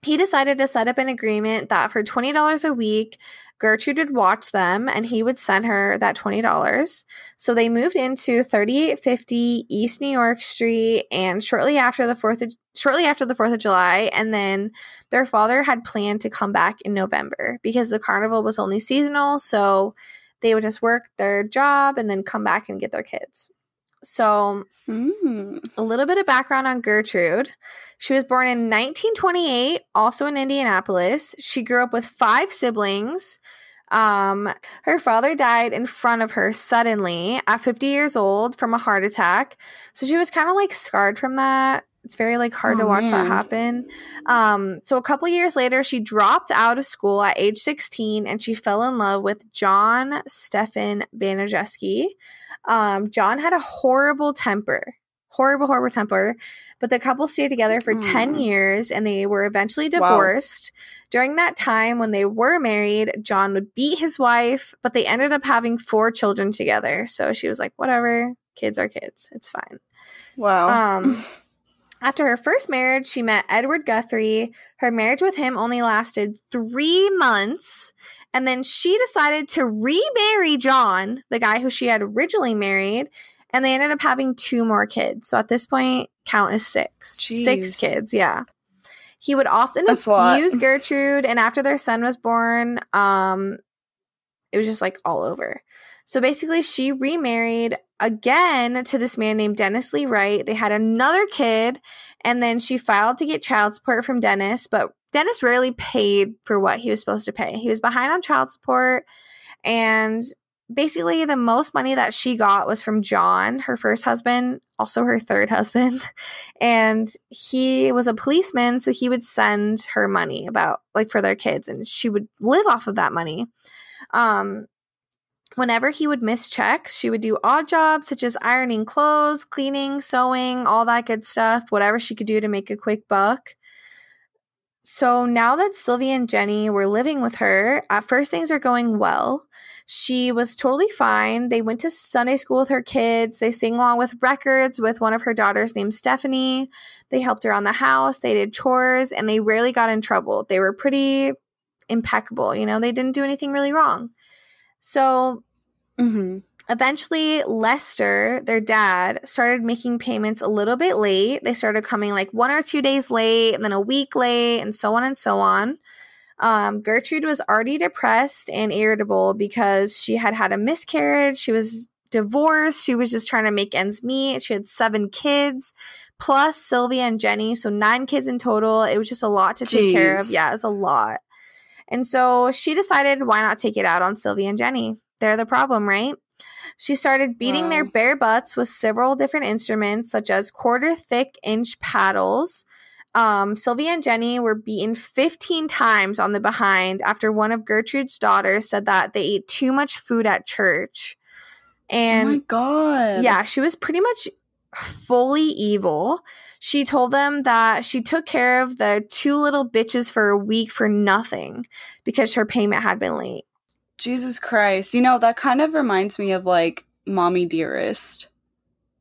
he decided to set up an agreement that for $20 a week, Gertrude would watch them and he would send her that $20. So they moved into 3850 East New York Street, and shortly after the 4th of July, and then their father had planned to come back in November because the carnival was only seasonal, so they would just work their job and then come back and get their kids. So a little bit of background on Gertrude. She was born in 1928, also in Indianapolis. She grew up with 5 siblings. Her father died in front of her suddenly at 50 years old from a heart attack. So she was kind of like scarred from that. It's very like hard to watch that happen. So a couple years later, she dropped out of school at age 16 and she fell in love with John Stefan Banajeski. John had a horrible temper, but the couple stayed together for 10 years and they were eventually divorced. Wow. During that time when they were married, John would beat his wife, but they ended up having 4 children together. So she was like, whatever, kids are kids. It's fine. Wow. After her first marriage, she met Edward Guthrie. Her marriage with him only lasted 3 months. And then she decided to remarry John, the guy who she had originally married. And they ended up having 2 more kids. So at this point, count as 6. Jeez. 6 kids, yeah. He would often abuse Gertrude. And after their son was born, it was just like all over. So basically, she remarried again to this man named Dennis Lee Wright. They had another kid, and then she filed to get child support from Dennis, but Dennis rarely paid for what he was supposed to pay. He was behind on child support, and basically the most money that she got was from John, her first husband, also her third husband, and he was a policeman, so he would send her money about like for their kids, and she would live off of that money. Whenever he would miss checks, she would do odd jobs such as ironing clothes, cleaning, sewing, all that good stuff, whatever she could do to make a quick buck. So now that Sylvia and Jenny were living with her, at first things were going well. She was totally fine. They went to Sunday school with her kids. They sang along with records with one of her daughters named Stephanie. They helped around the house. They did chores, and they rarely got in trouble. They were pretty impeccable. You know, they didn't do anything really wrong. So eventually Lester, their dad, started making payments a little bit late. They started coming like 1 or 2 days late and then a week late and so on and so on. Gertrude was already depressed and irritable because she had had a miscarriage. She was divorced. She was just trying to make ends meet. She had 7 kids plus Sylvia and Jenny. So 9 kids in total. It was just a lot to take care of. Yeah, it was a lot. And so she decided, why not take it out on Sylvia and Jenny? They're the problem, right? She started beating their bare butts with several different instruments, such as 1/4-inch paddles. Sylvia and Jenny were beaten 15 times on the behind after one of Gertrude's daughters said that they ate too much food at church. And oh my God. Yeah, she was pretty much fully evil. She told them that she took care of the 2 little bitches for a week for nothing because her payment had been late. Jesus Christ. You know, that kind of reminds me of like Mommy Dearest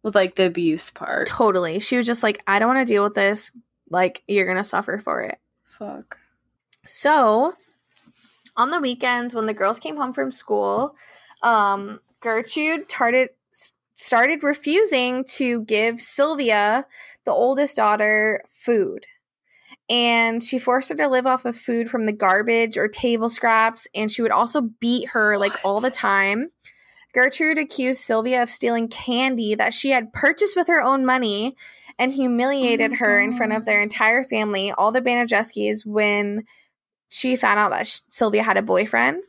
with like the abuse part. Totally. She was just like, I don't want to deal with this. Like, you're going to suffer for it. Fuck. So, on the weekends when the girls came home from school, Gertrude started refusing to give Sylvia, the oldest daughter, food. And she forced her to live off of food from the garbage or table scraps, and she would also beat her like all the time. Gertrude accused Sylvia of stealing candy that she had purchased with her own money and humiliated her in front of their entire family, all the Banajeskis, when she found out that Sylvia had a boyfriend.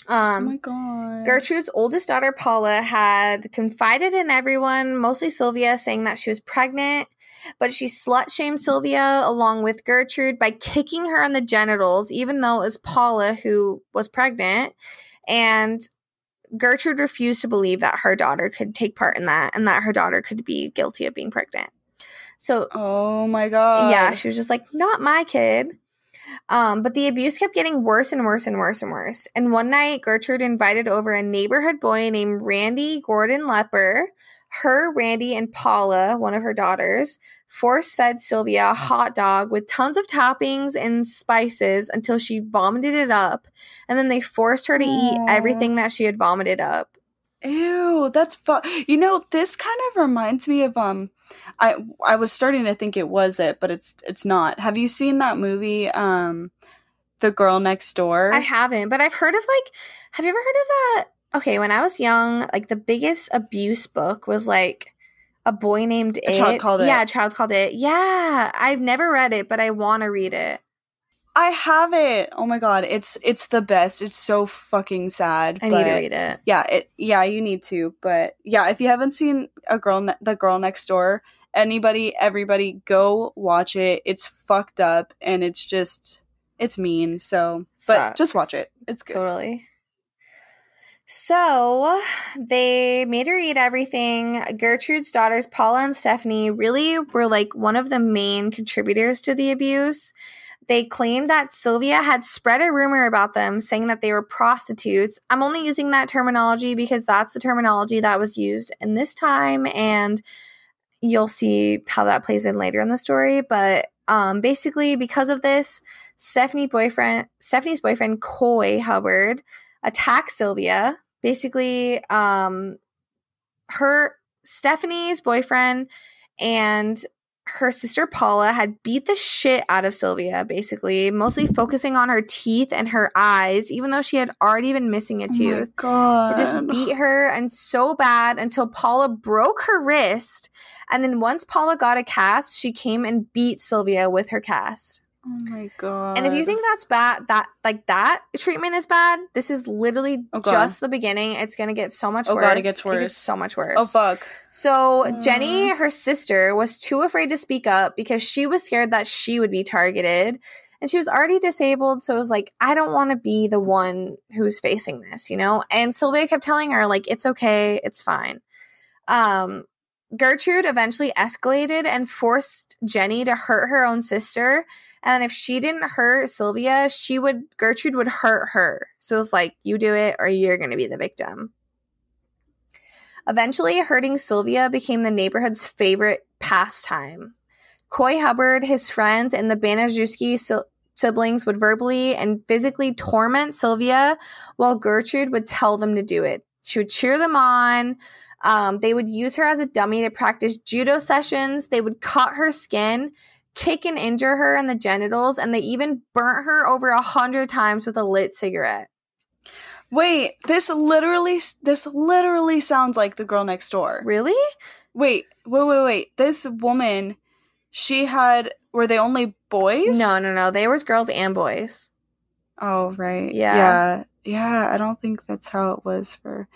Oh my God. Gertrude's oldest daughter, Paula, had confided in everyone, mostly Sylvia, saying that she was pregnant, but she slut-shamed Sylvia along with Gertrude by kicking her in the genitals, even though it was Paula who was pregnant. And Gertrude refused to believe that her daughter could take part in that and that her daughter could be guilty of being pregnant. So, oh my God. Yeah, she was just like, not my kid. But the abuse kept getting worse and worse and worse and worse. And one night, Gertrude invited over a neighborhood boy named Randy Gordon Lepper. Her, Randy, and Paula, one of her daughters, force-fed Sylvia a hot dog with tons of toppings and spices until she vomited it up, and then they forced her to eat everything that she had vomited up. Ew, that's you know, this kind of reminds me of I was starting to think it was it, but it's not. Have you seen that movie, The Girl Next Door? I haven't, but I've heard of like, have you ever heard of that? Okay, when I was young, like the biggest abuse book was like A Boy Named It. A Child Called It. Yeah, A Child Called It. Yeah, I've never read it, but I want to read it. I have it. Oh my god, it's the best. It's so fucking sad. I need to read it. Yeah, you need to. But yeah, if you haven't seen The Girl Next Door, everybody, go watch it. It's fucked up and it's mean. So, but Sucks. just watch it. It's good. Totally. So they made her eat everything. Gertrude's daughters, Paula and Stephanie, really were like one of the main contributors to the abuse. They claimed that Sylvia had spread a rumor about them, saying that they were prostitutes. I'm only using that terminology because that's the terminology that was used in this time, and you'll see how that plays in later in the story. But basically, because of this, Stephanie's boyfriend, Coy Hubbard, attacked Sylvia. Basically, Stephanie's boyfriend and her sister Paula had beat the shit out of Sylvia, basically, mostly focusing on her teeth and her eyes, even though she had already been missing a tooth. Oh my god. They just beat her, and so bad until Paula broke her wrist. And then once Paula got a cast, she came and beat Sylvia with her cast. Oh my god. And if you think that's bad, that treatment is bad, this is literally just the beginning. It's going to get so much worse. Oh god, it gets worse. It gets so much worse. Oh fuck. So Jenny, her sister, was too afraid to speak up because she was scared that she would be targeted. And she was already disabled, so it was like, I don't want to be the one who's facing this, you know? And Sylvia kept telling her, like, it's okay, it's fine. Gertrude eventually escalated and forced Jenny to hurt her own sister. And if she didn't hurt Sylvia, Gertrude would hurt her. So it was like, you do it or you're going to be the victim. Eventually, hurting Sylvia became the neighborhood's favorite pastime. Coy Hubbard, his friends, and the Banaszewski siblings would verbally and physically torment Sylvia while Gertrude would tell them to do it. She would cheer them on. They would use her as a dummy to practice judo sessions. They would cut her skin, kick and injure her in the genitals, and they even burnt her over 100 times with a lit cigarette. Wait, this literally sounds like The Girl Next Door. Really? Wait. This woman, were they only boys? No. They were girls and boys. Oh, right. Yeah. Yeah, I don't think that's how it was for...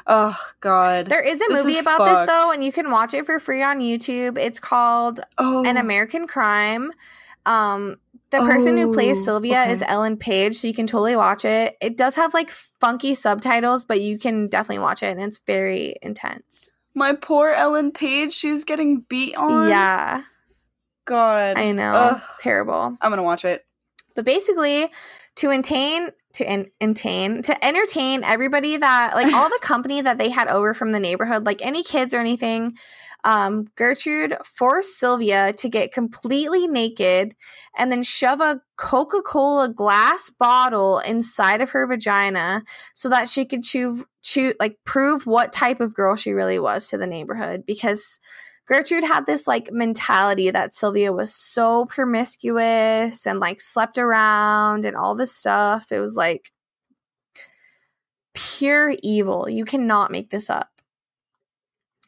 Oh, God. There is a movie about this, though, and you can watch it for free on YouTube. It's called An American Crime. The person who plays Sylvia is Ellen Page, so you can totally watch it. It does have, like, funky subtitles, but you can definitely watch it, and it's very intense. My poor Ellen Page, she's getting beat on? Yeah. God. I know. Ugh. Terrible. I'm gonna watch it. But basically, to entertain everybody that, like, all the company that they had over from the neighborhood, like any kids or anything, Gertrude forced Sylvia to get completely naked and then shove a Coca-Cola glass bottle inside of her vagina so that she could prove what type of girl she really was to the neighborhood, because Gertrude had this, like, mentality that Sylvia was so promiscuous and, like, slept around and all this stuff. It was, like, pure evil. You cannot make this up.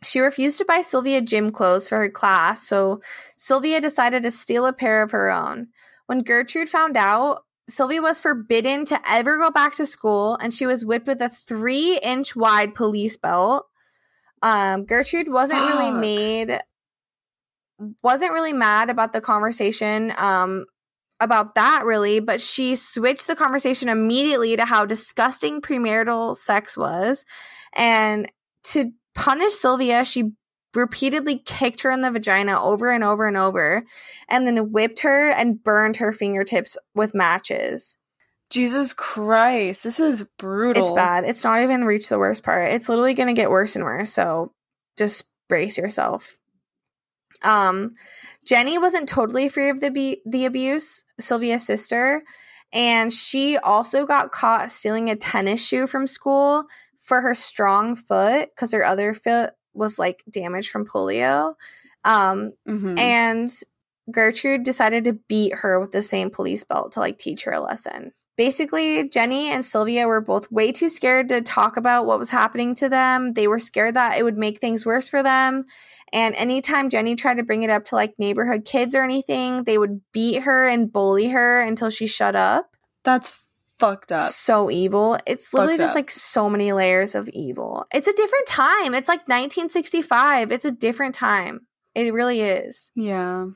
She refused to buy Sylvia gym clothes for her class, so Sylvia decided to steal a pair of her own. When Gertrude found out, Sylvia was forbidden to ever go back to school, and she was whipped with a 3-inch wide police belt. Gertrude wasn't really mad about the conversation about that, really, but she switched the conversation immediately to how disgusting premarital sex was. And to punish Sylvia, she repeatedly kicked her in the vagina over and over and over, and then whipped her and burned her fingertips with matches. Jesus Christ, this is brutal. It's bad. It's not even reached the worst part. It's literally going to get worse and worse, so just brace yourself. Jenny wasn't totally free of the abuse, Sylvia's sister, and she also got caught stealing a tennis shoe from school for her strong foot because her other foot was like damaged from polio. And Gertrude decided to beat her with the same police belt to like teach her a lesson. Basically, Jenny and Sylvia were both way too scared to talk about what was happening to them. They were scared that it would make things worse for them. And anytime Jenny tried to bring it up to like neighborhood kids or anything, they would beat her and bully her until she shut up. That's fucked up. So evil. It's literally just like so many layers of evil. It's a different time. It's like 1965. It's a different time. It really is. Yeah.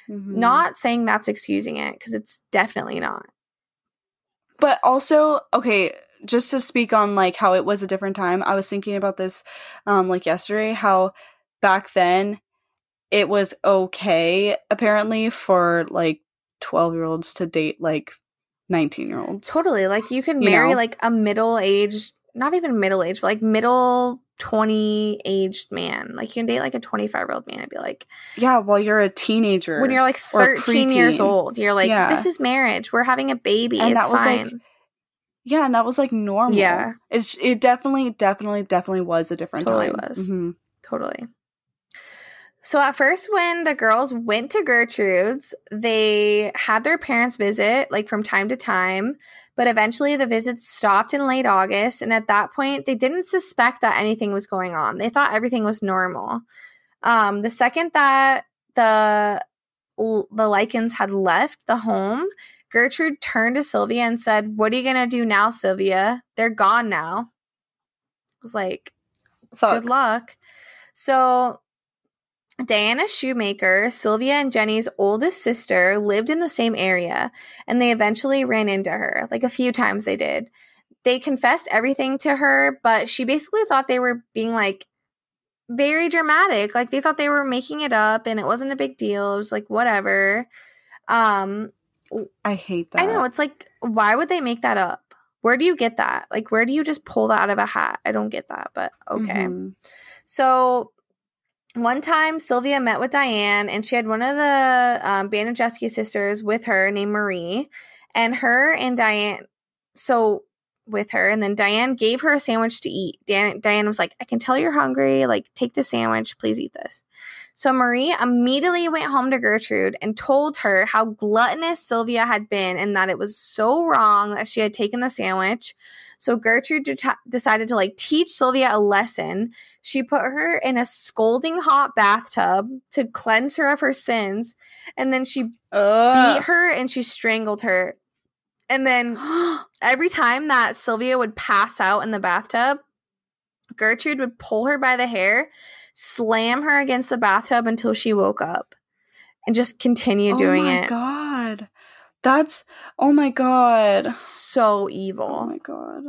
Not saying that's excusing it, because it's definitely not. But also, okay, just to speak on like how it was a different time, I was thinking about this like yesterday, how back then it was okay apparently for like 12-year-olds to date like 19-year-olds. Totally. Like you could marry like a middle-aged, not even middle-aged, but like middle 20-aged man. Like you can date like a 25-year-old man and be like, yeah, while you're a teenager. When you're like 13 years old, you're like, this is marriage. We're having a baby. And it's fine. Like, yeah, and that was like normal. Yeah. It definitely was a different time. Totally was. Totally. So at first, when the girls went to Gertrude's, they had their parents visit like from time to time, but eventually the visits stopped in late August, and at that point, they didn't suspect that anything was going on. They thought everything was normal. The second that the Likens had left the home, Gertrude turned to Sylvia and said, "What are you going to do now, Sylvia? They're gone now." I was like, good luck. So Diana Shoemaker, Sylvia and Jenny's oldest sister, lived in the same area, and they eventually ran into her. Like a few times they did. They confessed everything to her, but she basically thought they were being like very dramatic. Like they thought they were making it up and it wasn't a big deal. It was like whatever. I hate that. I know. It's like, why would they make that up? Where do you get that? Like, where do you just pull that out of a hat? I don't get that, but okay. So one time, Sylvia met with Diane, and she had one of the Banajeski sisters with her named Marie, and Diane gave her a sandwich to eat. Diane was like, "I can tell you're hungry. Like, take the sandwich. Please eat this." So Marie immediately went home to Gertrude and told her how gluttonous Sylvia had been and that it was so wrong that she had taken the sandwich. So Gertrude decided to like teach Sylvia a lesson. She put her in a scalding hot bathtub to cleanse her of her sins. And then she beat her and she strangled her. And then every time that Sylvia would pass out in the bathtub, Gertrude would pull her by the hair, slam her against the bathtub until she woke up, and just continue doing it. Oh my God. Oh my God. So evil. Oh my God.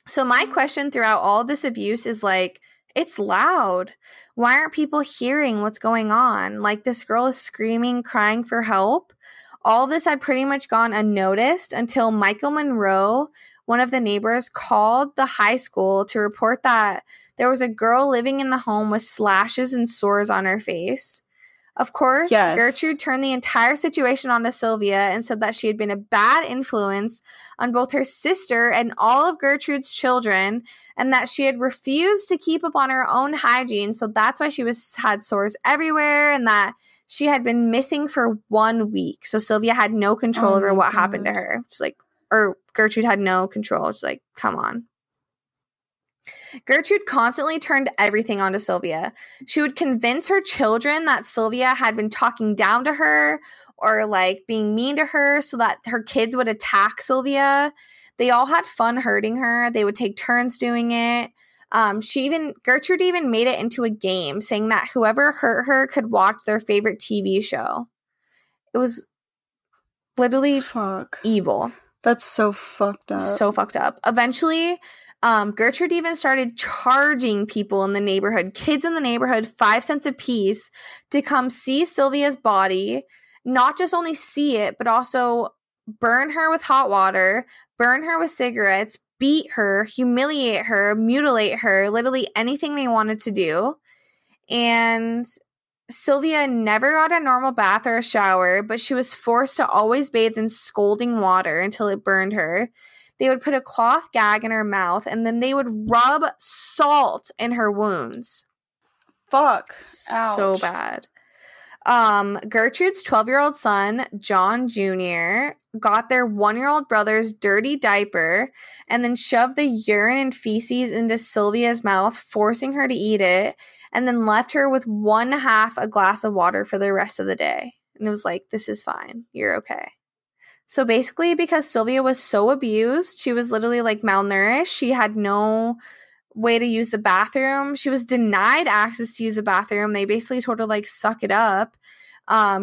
So my question throughout all this abuse is like, it's loud. Why aren't people hearing what's going on? Like, this girl is screaming, crying for help. All this had pretty much gone unnoticed until Michael Monroe, one of the neighbors, called the high school to report that there was a girl living in the home with slashes and sores on her face. Of course, Gertrude turned the entire situation onto Sylvia and said that she had been a bad influence on both her sister and all of Gertrude's children, and that she had refused to keep up on her own hygiene, so that's why she had sores everywhere, and that she had been missing for 1 week. So Sylvia had no control over what happened to her. She's like, or Gertrude had no control. She's like, come on. Gertrude constantly turned everything onto Sylvia. She would convince her children that Sylvia had been talking down to her or like being mean to her so that her kids would attack Sylvia. They all had fun hurting her. They would take turns doing it. Gertrude even made it into a game, saying that whoever hurt her could watch their favorite TV show. It was literally evil. That's so fucked up. So fucked up. Eventually, Gertrude even started charging people in the neighborhood, kids in the neighborhood, 5 cents a piece to come see Sylvia's body. Not just only see it, but also burn her with hot water, burn her with cigarettes, beat her, humiliate her, mutilate her, literally anything they wanted to do. And Sylvia never got a normal bath or a shower, but she was forced to always bathe in scalding water until it burned her. They would put a cloth gag in her mouth, and then they would rub salt in her wounds. Fuck. So Ouch. bad. Gertrude's 12-year-old son, John Jr., got their 1-year-old brother's dirty diaper and then shoved the urine and feces into Sylvia's mouth, forcing her to eat it, and then left her with 1/2 a glass of water for the rest of the day. And it was like, this is fine. You're okay. So basically, because Sylvia was so abused, she was literally like malnourished. She had no way to use the bathroom. She was denied access to use the bathroom. They basically told her, like, suck it up.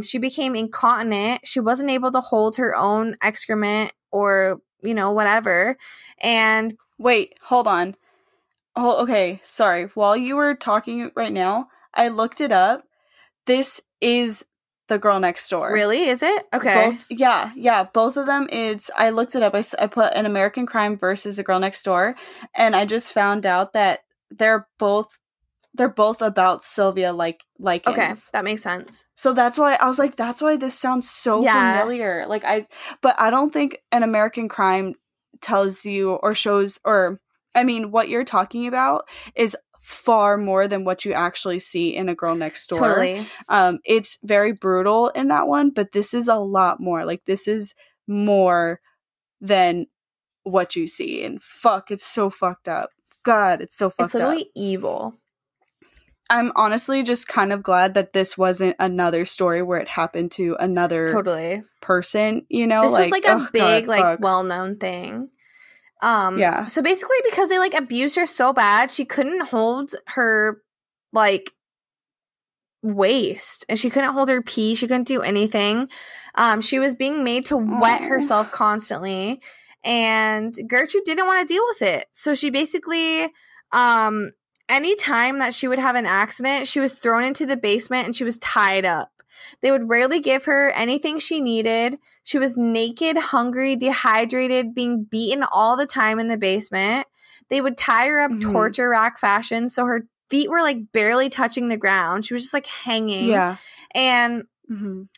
She became incontinent. She wasn't able to hold her own excrement or, whatever. And wait, hold on. Oh, okay, sorry. While you were talking right now, I looked it up. This is The Girl Next Door. Really? Is it? Okay. Both of them. I looked it up. I put An American Crime versus The Girl Next Door, and I just found out that they're both about Sylvia Likens. Okay, that makes sense. So that's why I was like, that's why this sounds so familiar. But I don't think An American Crime tells you or shows, or I mean, what you're talking about is far more than what you actually see in A Girl Next Door. Totally. It's very brutal in that one, but this is a lot more. Like, this is more than what you see. And fuck, it's so fucked up. God, it's so fucked up. It's literally evil. I'm honestly just kind of glad that this wasn't another story where it happened to another person, This was like a big, well-known thing. Yeah. So basically, because they abused her so bad, she couldn't hold her waist, and she couldn't hold her pee. She couldn't do anything. She was being made to wet herself constantly, and Gertrude didn't want to deal with it. So she basically, any time that she would have an accident, she was thrown into the basement and she was tied up. They would rarely give her anything she needed. She was naked, hungry, dehydrated, being beaten all the time in the basement. They would tie her up torture rack fashion, so her feet were barely touching the ground. She was just hanging. Yeah. And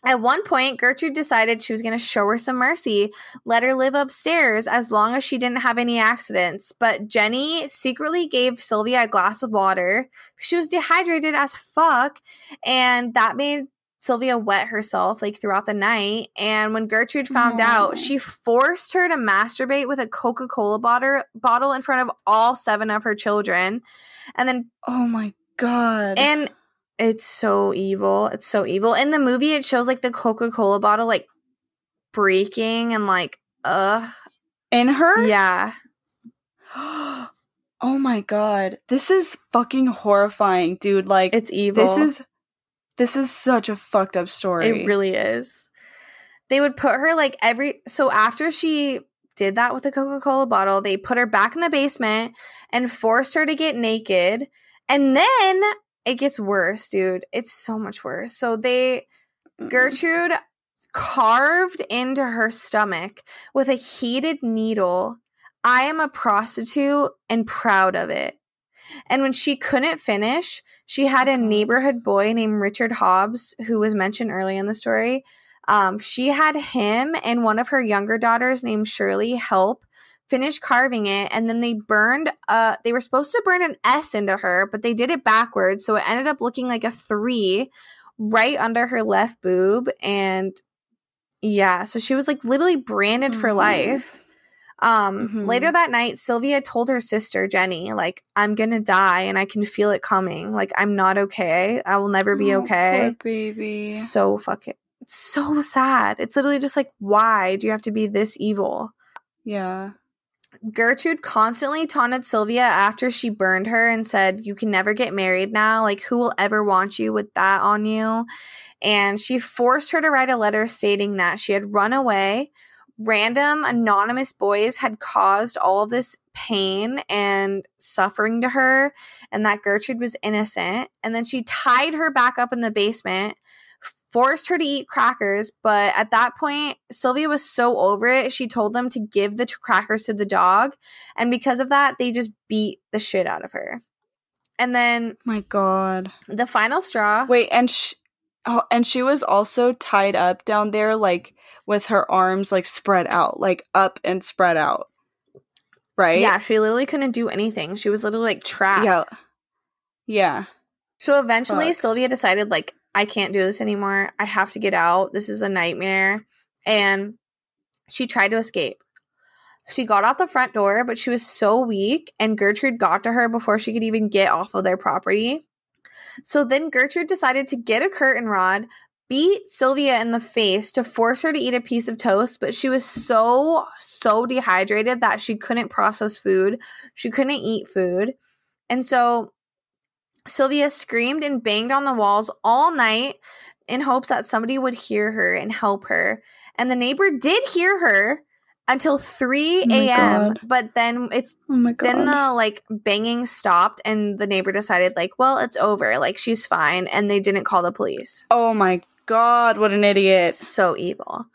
at one point, Gertrude decided she was going to show her some mercy, let her live upstairs as long as she didn't have any accidents. But Jenny secretly gave Sylvia a glass of water. She was dehydrated as fuck, and that made Sylvia wet herself throughout the night. And when Gertrude found out, she forced her to masturbate with a Coca-Cola bottle in front of all 7 of her children. And then, oh my God. And it's so evil. It's so evil. In the movie, it shows the Coca-Cola bottle breaking and in her? Yeah. Oh my God. This is fucking horrifying, dude. It's evil. This is such a fucked up story. It really is. They would put her so after she did that with the Coca-Cola bottle, they put her back in the basement and forced her to get naked. And then it gets worse, dude. It's so much worse. So Gertrude carved into her stomach with a heated needle, "I am a prostitute and proud of it." And when she couldn't finish, she had a neighborhood boy named Richard Hobbs, who was mentioned early in the story. She had him and one of her younger daughters named Shirley help finish carving it. And then they were supposed to burn an S into her, but they did it backwards. So it ended up looking like a 3 right under her left boob. And yeah, so she was literally branded for life. Later that night, Sylvia told her sister, Jenny, "I'm gonna die and I can feel it coming. I'm not okay. I will never be okay." Poor baby. So fucking, it's so sad. It's literally just why do you have to be this evil? Yeah. Gertrude constantly taunted Sylvia after she burned her and said, "You can never get married now. Who will ever want you with that on you?" And she forced her to write a letter stating that she had run away. Random anonymous boys had caused all of this pain and suffering to her, and that Gertrude was innocent. And then she tied her back up in the basement, forced her to eat crackers. But at that point, Sylvia was so over it, she told them to give the crackers to the dog. And because of that, they just beat the shit out of her. And then My God. the final straw. Wait, and she was also tied up down there, like, with her arms, like, spread out, like, up and spread out. Right? Yeah, she literally couldn't do anything. She was literally, like, trapped. Yeah. Yeah. So eventually, Fuck. Sylvia decided, like, I can't do this anymore. I have to get out. This is a nightmare. And she tried to escape. She got out the front door, but she was so weak, and Gertrude got to her before she could even get off of their property. So then Gertrude decided to get a curtain rod, beat Sylvia in the face to force her to eat a piece of toast, but she was so dehydrated that she couldn't process food. She couldn't eat food. And so Sylvia screamed and banged on the walls all night in hopes that somebody would hear her and help her. And the neighbor did hear her until 3 a.m. But then then the like banging stopped, and the neighbor decided, like, well, it's over. Like, she's fine. And they didn't call the police. Oh my God, what an idiot. So evil.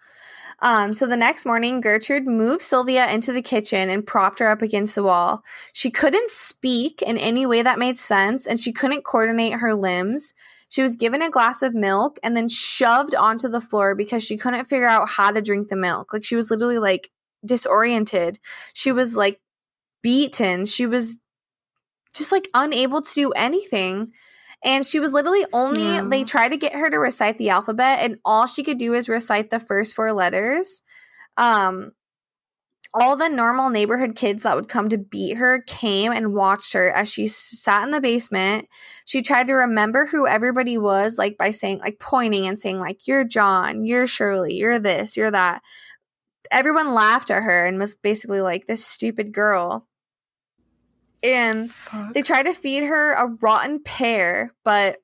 So the next morning, Gertrude moved Sylvia into the kitchen and propped her up against the wall. She couldn't speak in any way that made sense, and she couldn't coordinate her limbs. She was given a glass of milk and then shoved onto the floor because she couldn't figure out how to drink the milk. Like, she was literally, like, disoriented. She was, like, beaten. She was just, like, unable to do anything. And she was literally they tried to get her to recite the alphabet, and all she could do is recite the first 4 letters. All the normal neighborhood kids that would come to beat her came and watched her as she sat in the basement. She tried to remember who everybody was, like, by saying, like, pointing and saying, like, you're John, you're Shirley, you're this, you're that. Everyone laughed at her and was basically like, this stupid girl. And they tried to feed her a rotten pear, but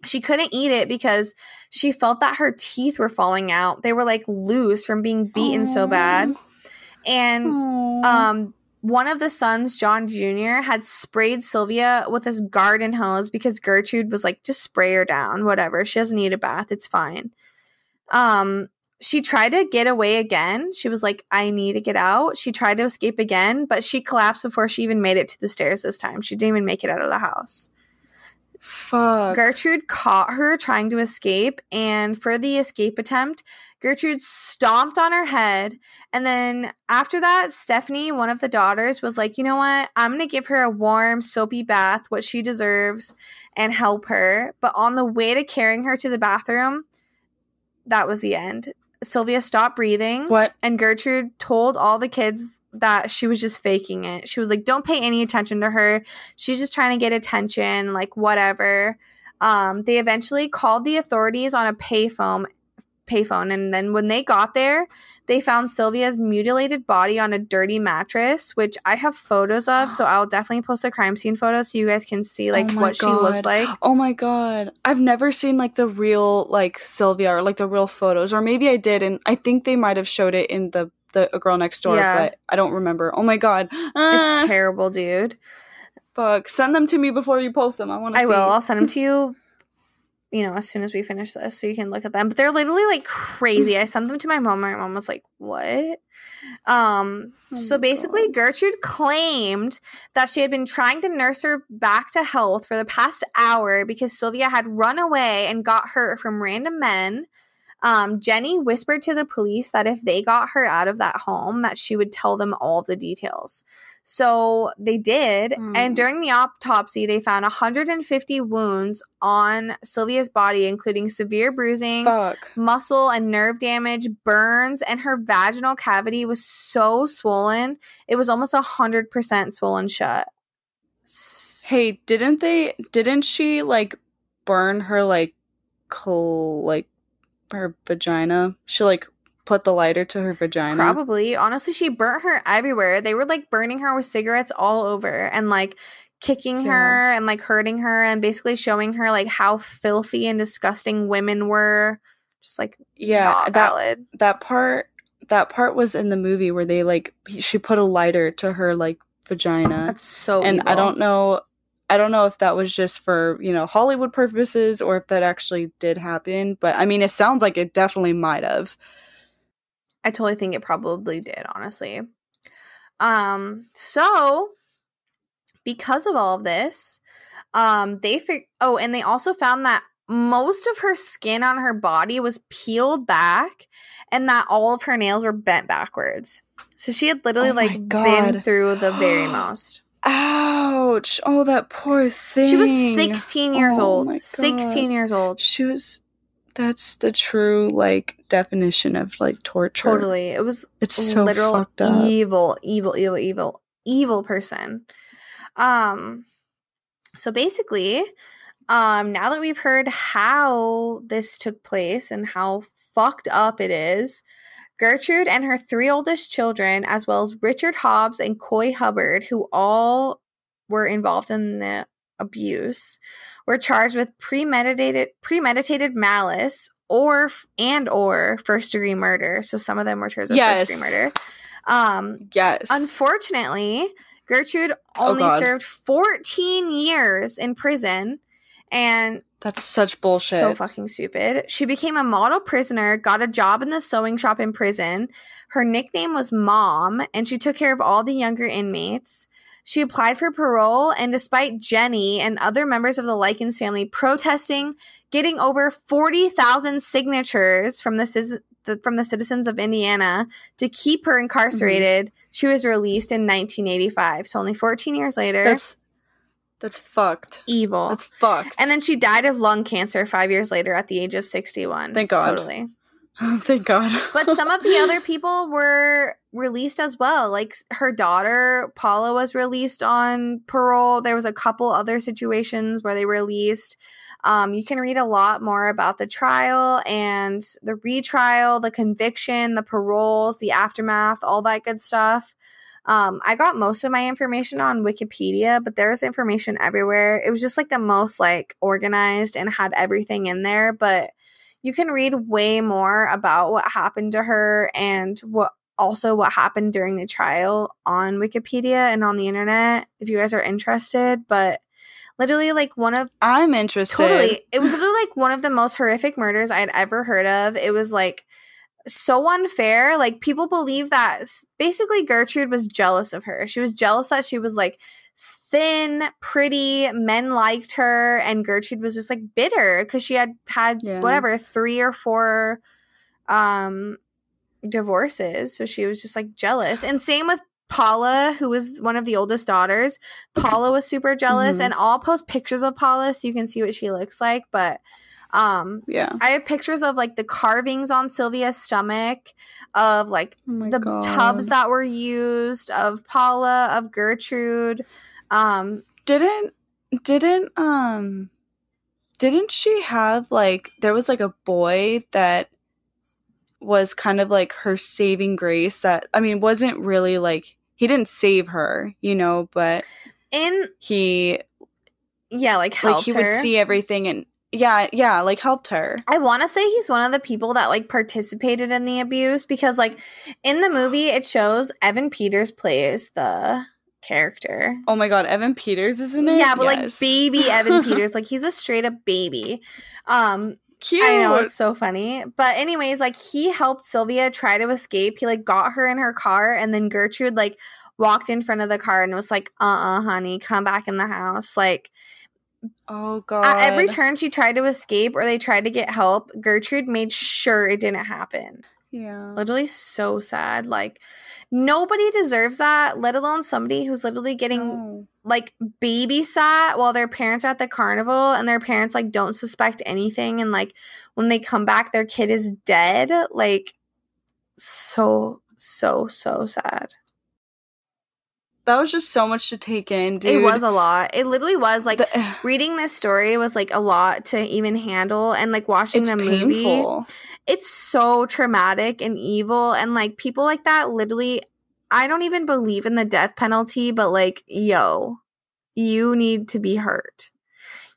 she couldn't eat it because she felt that her teeth were falling out. They were, like, loose from being beaten so bad. And one of the sons, John Jr., had sprayed Sylvia with his garden hose because Gertrude was like, just spray her down, whatever. She doesn't need a bath. It's fine. She tried to get away again. She was like, I need to get out. She tried to escape again, but she collapsed before she even made it to the stairs this time. She didn't even make it out of the house. Fuck. Gertrude caught her trying to escape, and for the escape attempt, Gertrude stomped on her head. And then after that, Stephanie, one of the daughters, was like, you know what? I'm going to give her a warm, soapy bath, what she deserves, and help her. But on the way to carrying her to the bathroom, that was the end. Sylvia stopped breathing. What? And Gertrude told all the kids that she was just faking it. She was like, don't pay any attention to her. She's just trying to get attention, like, whatever. They eventually called the authorities on a payphone, and then when they got there, they found Sylvia's mutilated body on a dirty mattress, which I have photos of, so I'll definitely post a crime scene photo so you guys can see, like, what she looked like. Oh my God. I've never seen, like, the real, like, Sylvia, or, like, the real photos, or maybe I did, and I think they might have showed it in the Girl Next Door, but I don't remember. Oh my God. It's terrible, dude. Fuck. Send them to me before you post them. I want to see. I will. I'll send them to you, as soon as we finish this, so you can look at them. But they're literally, like, crazy. I sent them to my mom. My mom was like, what? So basically, Gertrude claimed that she had been trying to nurse her back to health for the past hour because Sylvia had run away and got hurt from random men. Jenny whispered to the police that if they got her out of that home, that she would tell them all the details. So they did, and during the autopsy, they found 150 wounds on Sylvia's body, including severe bruising, muscle and nerve damage, burns, and her vaginal cavity was so swollen, it was almost 100% swollen shut. Hey, didn't she, like, burn her, like, her vagina? She, like, put the lighter to her vagina? Probably. Honestly, she burnt her everywhere. They were, like, burning her with cigarettes all over and, like, kicking her and, like, hurting her and basically showing her, like, how filthy and disgusting women were. Just, like, not valid. That part was in the movie where they, like, she put a lighter to her, like, vagina. That's so and evil. I don't know if that was just for, Hollywood purposes or if that actually did happen. But, I mean, it sounds like it definitely might have. I totally think it probably did, honestly. So because of all of this, and they also found that most of her skin on her body was peeled back and that all of her nails were bent backwards. So she had literally been through the very most. Ouch. Oh, that poor thing. She was 16 years old. My God. 16 years old. That's the true, like, definition of, like, torture. Totally. It's so literal fucked up. Evil person. So basically, now that we've heard how this took place and how fucked up it is, Gertrude and her 3 oldest children, as well as Richard Hobbs and Coy Hubbard, who all were involved in the abuse, were charged with premeditated malice or first-degree murder. So some of them were charged with first-degree murder. Yes. Unfortunately, Gertrude only served 14 years in prison, and that's such bullshit. So fucking stupid. She became a model prisoner, got a job in the sewing shop in prison. Her nickname was Mom, and she took care of all the younger inmates. She applied for parole, and despite Jenny and other members of the Likens family protesting, getting over 40,000 signatures from the citizens of Indiana to keep her incarcerated, she was released in 1985. So only 14 years later. That's fucked. Evil. That's fucked. And then she died of lung cancer 5 years later at the age of 61. Thank God. Totally. Thank God. But some of the other people were released as well. Like her daughter, Paula, was released on parole. There was a couple other situations where they were released. You can read a lot more about the trial and the retrial, the conviction, the paroles, the aftermath, all that good stuff. I got most of my information on Wikipedia, but there's information everywhere. It was just like the most like organized and had everything in there. But you can read way more about what happened to her and what happened during the trial on Wikipedia and on the internet if you guys are interested. But literally I'm interested. Totally. It was literally like one of the most horrific murders I had ever heard of. It was like so unfair. Like people believe that basically Gertrude was jealous of her. She was jealous that she was like thin, pretty, men liked her, and Gertrude was just like bitter because she had whatever 3 or 4 divorces. So she was just like jealous. And same with Paula, who was one of the oldest daughters. Paula was super jealous, and I'll post pictures of Paula so you can see what she looks like. But I have pictures of like the carvings on Sylvia's stomach, of like the tubs that were used, of Paula, of Gertrude. Didn't she have like, there was like a boy that was kind of like her saving grace, that wasn't really like, he didn't save her, but he like helped her. He would see everything and like helped her. I want to say he's one of the people that like participated in the abuse, because like in the movie it shows Evan Peters plays the character. Oh my God, Evan Peters is in it? Yeah, but like baby Evan Peters, like he's a straight up baby. Cute. I know, it's so funny. But anyways, like he helped Sylvia try to escape. He like got her in her car, and then Gertrude like walked in front of the car and was like, honey, come back in the house. Like, oh God. At every turn she tried to escape or they tried to get help, Gertrude made sure it didn't happen. Yeah. Literally so sad. Like, nobody deserves that, let alone somebody who's literally getting like babysat while their parents are at the carnival, and their parents like don't suspect anything, and like when they come back their kid is dead. Like, so sad. That was just so much to take in, dude. It was a lot. It literally was like reading this story was like a lot to even handle, and like watching the movie. Painful. It's so traumatic and evil, and like people like that literally, I don't even believe in the death penalty, but like, yo, you need to be hurt.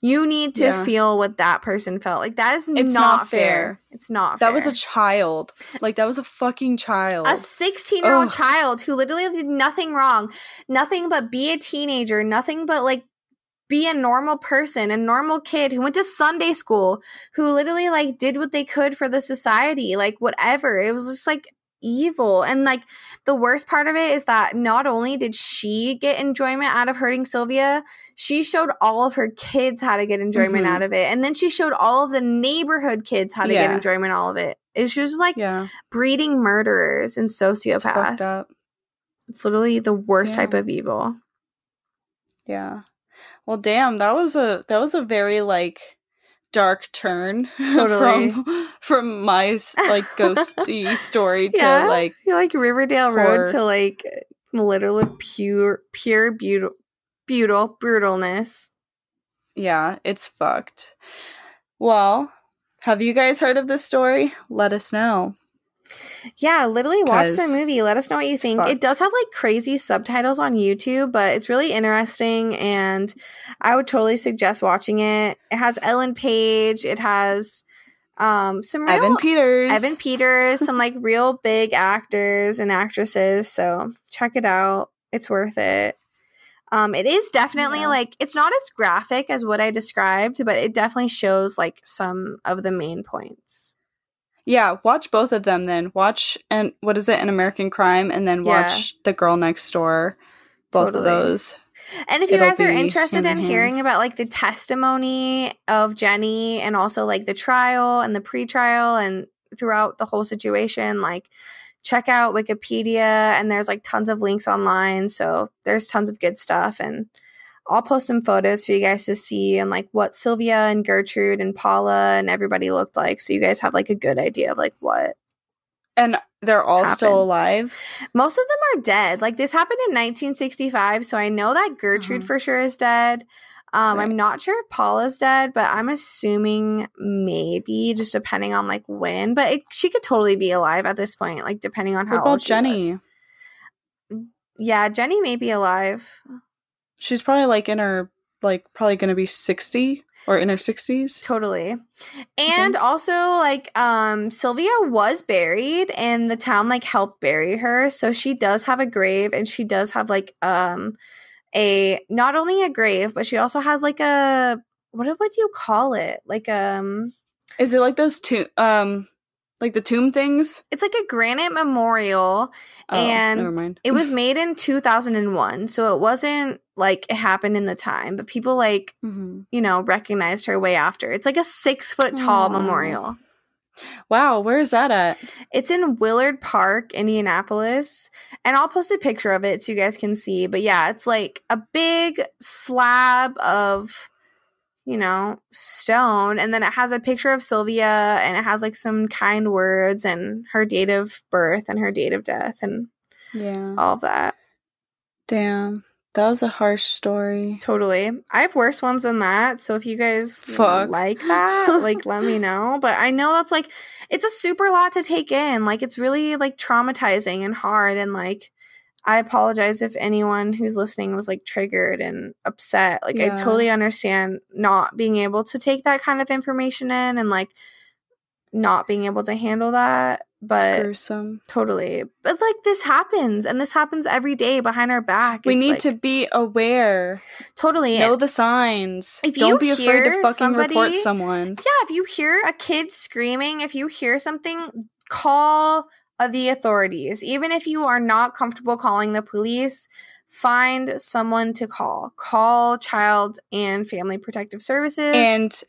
You need to feel what that person felt. Like, that is not fair. It's not fair. That was a child. Like, that was a fucking child. A 16-year-old child who literally did nothing wrong. Nothing but be a teenager. Nothing but, like, be a normal person. A normal kid who went to Sunday school. Who literally, like, did what they could for the society. Like, whatever. It was just, like, evil. And like the worst part of it is that not only did she get enjoyment out of hurting Sylvia, she showed all of her kids how to get enjoyment out of it. And then she showed all of the neighborhood kids how to get enjoyment out of it. She was just like breeding murderers and sociopaths. It's fucked up. It's literally the worst type of evil. Yeah. Well, damn, that was a very like dark turn from my like ghosty story to like Riverdale Road to like literally pure brutalness. Yeah, it's fucked. Well, have you guys heard of this story? Let us know. Yeah, literally watch the movie. Let us know what you think. It does have like crazy subtitles on YouTube, but it's really interesting and I would totally suggest watching it. It has Ellen Page. It has some real Evan Peters, some like real big actors and actresses. So check it out. It's worth it. It is definitely like, it's not as graphic as what I described, but it definitely shows like some of the main points. Yeah, watch both of them then. Watch, and what is it, An American Crime, and then watch The Girl Next Door. Both of those. And if you guys are interested in hearing about like the testimony of Jenny and also like the trial and the pre-trial and throughout the whole situation, like check out Wikipedia and there's like tons of links online. So there's tons of good stuff, and I'll post some photos for you guys to see and like what Sylvia and Gertrude and Paula and everybody looked like, so you guys have like a good idea of like what. And they're all still alive? Most of them are dead. Like this happened in 1965, so I know that Gertrude for sure is dead. I'm not sure if Paula's dead, but I'm assuming maybe, just depending on like when. But she could totally be alive at this point, like depending on how old she Jenny was. Yeah, Jenny may be alive. She's probably like in her, like probably going to be 60 or in her 60s. Totally. And also like Sylvia was buried and the town like helped bury her. So she does have a grave, and she does have like a not only a grave, but she also has like a, what would you call it? Like is it like those like the tomb things? It's like a granite memorial, and never mind. It was made in 2001, so it wasn't like it happened in the time, but people like, you know, recognized her way after. It's like a 6-foot tall memorial. Wow, where is that at? It's in Willard Park, Indianapolis, and I'll post a picture of it so you guys can see. But yeah, it's like a big slab of, you know, stone, and then it has a picture of Sylvia, and it has like some kind words and her date of birth and her date of death and all of that. Damn, that was a harsh story. Totally. I have worse ones than that, so if you guys like that, like let me know. But I know that's like, it's a super lot to take in. Like it's really like traumatizing and hard, and like I apologize if anyone who's listening was like triggered and upset. Like I totally understand not being able to take that kind of information in and like not being able to handle that. But it's gruesome. Totally. But like this happens, and this happens every day behind our back. We need to be aware. Totally. Know the signs. Don't be afraid to fucking report someone. Yeah, if you hear a kid screaming, if you hear something, call the authorities. Even if you are not comfortable calling the police, find someone to call. Call Child and Family Protective Services. And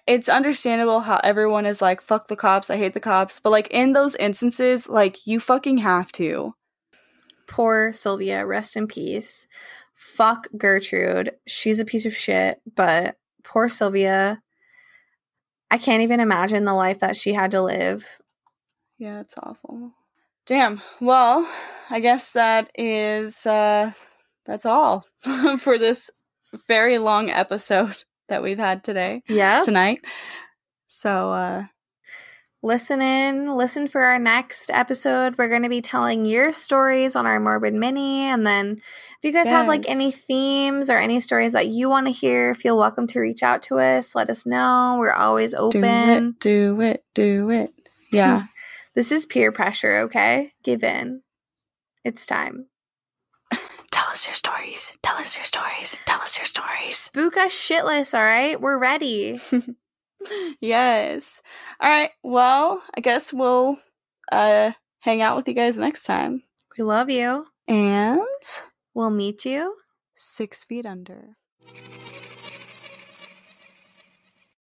it's understandable how everyone is like, fuck the cops, I hate the cops. But like in those instances, like you fucking have to. Poor Sylvia, rest in peace. Fuck Gertrude. She's a piece of shit, but poor Sylvia. I can't even imagine the life that she had to live. Yeah, it's awful. Damn. Well, I guess that is, that's all for this very long episode that we've had today. Yeah. Tonight. So, listen for our next episode. We're going to be telling your stories on our Morbid Mini. And then if you guys have like any themes or any stories that you want to hear, feel welcome to reach out to us. Let us know. We're always open. Do it. Yeah. This is peer pressure, okay? Give in. It's time. Tell us your stories. Spook us shitless, all right? We're ready. Yes. All right. Well, I guess we'll hang out with you guys next time. We love you. And we'll meet you 6 feet under.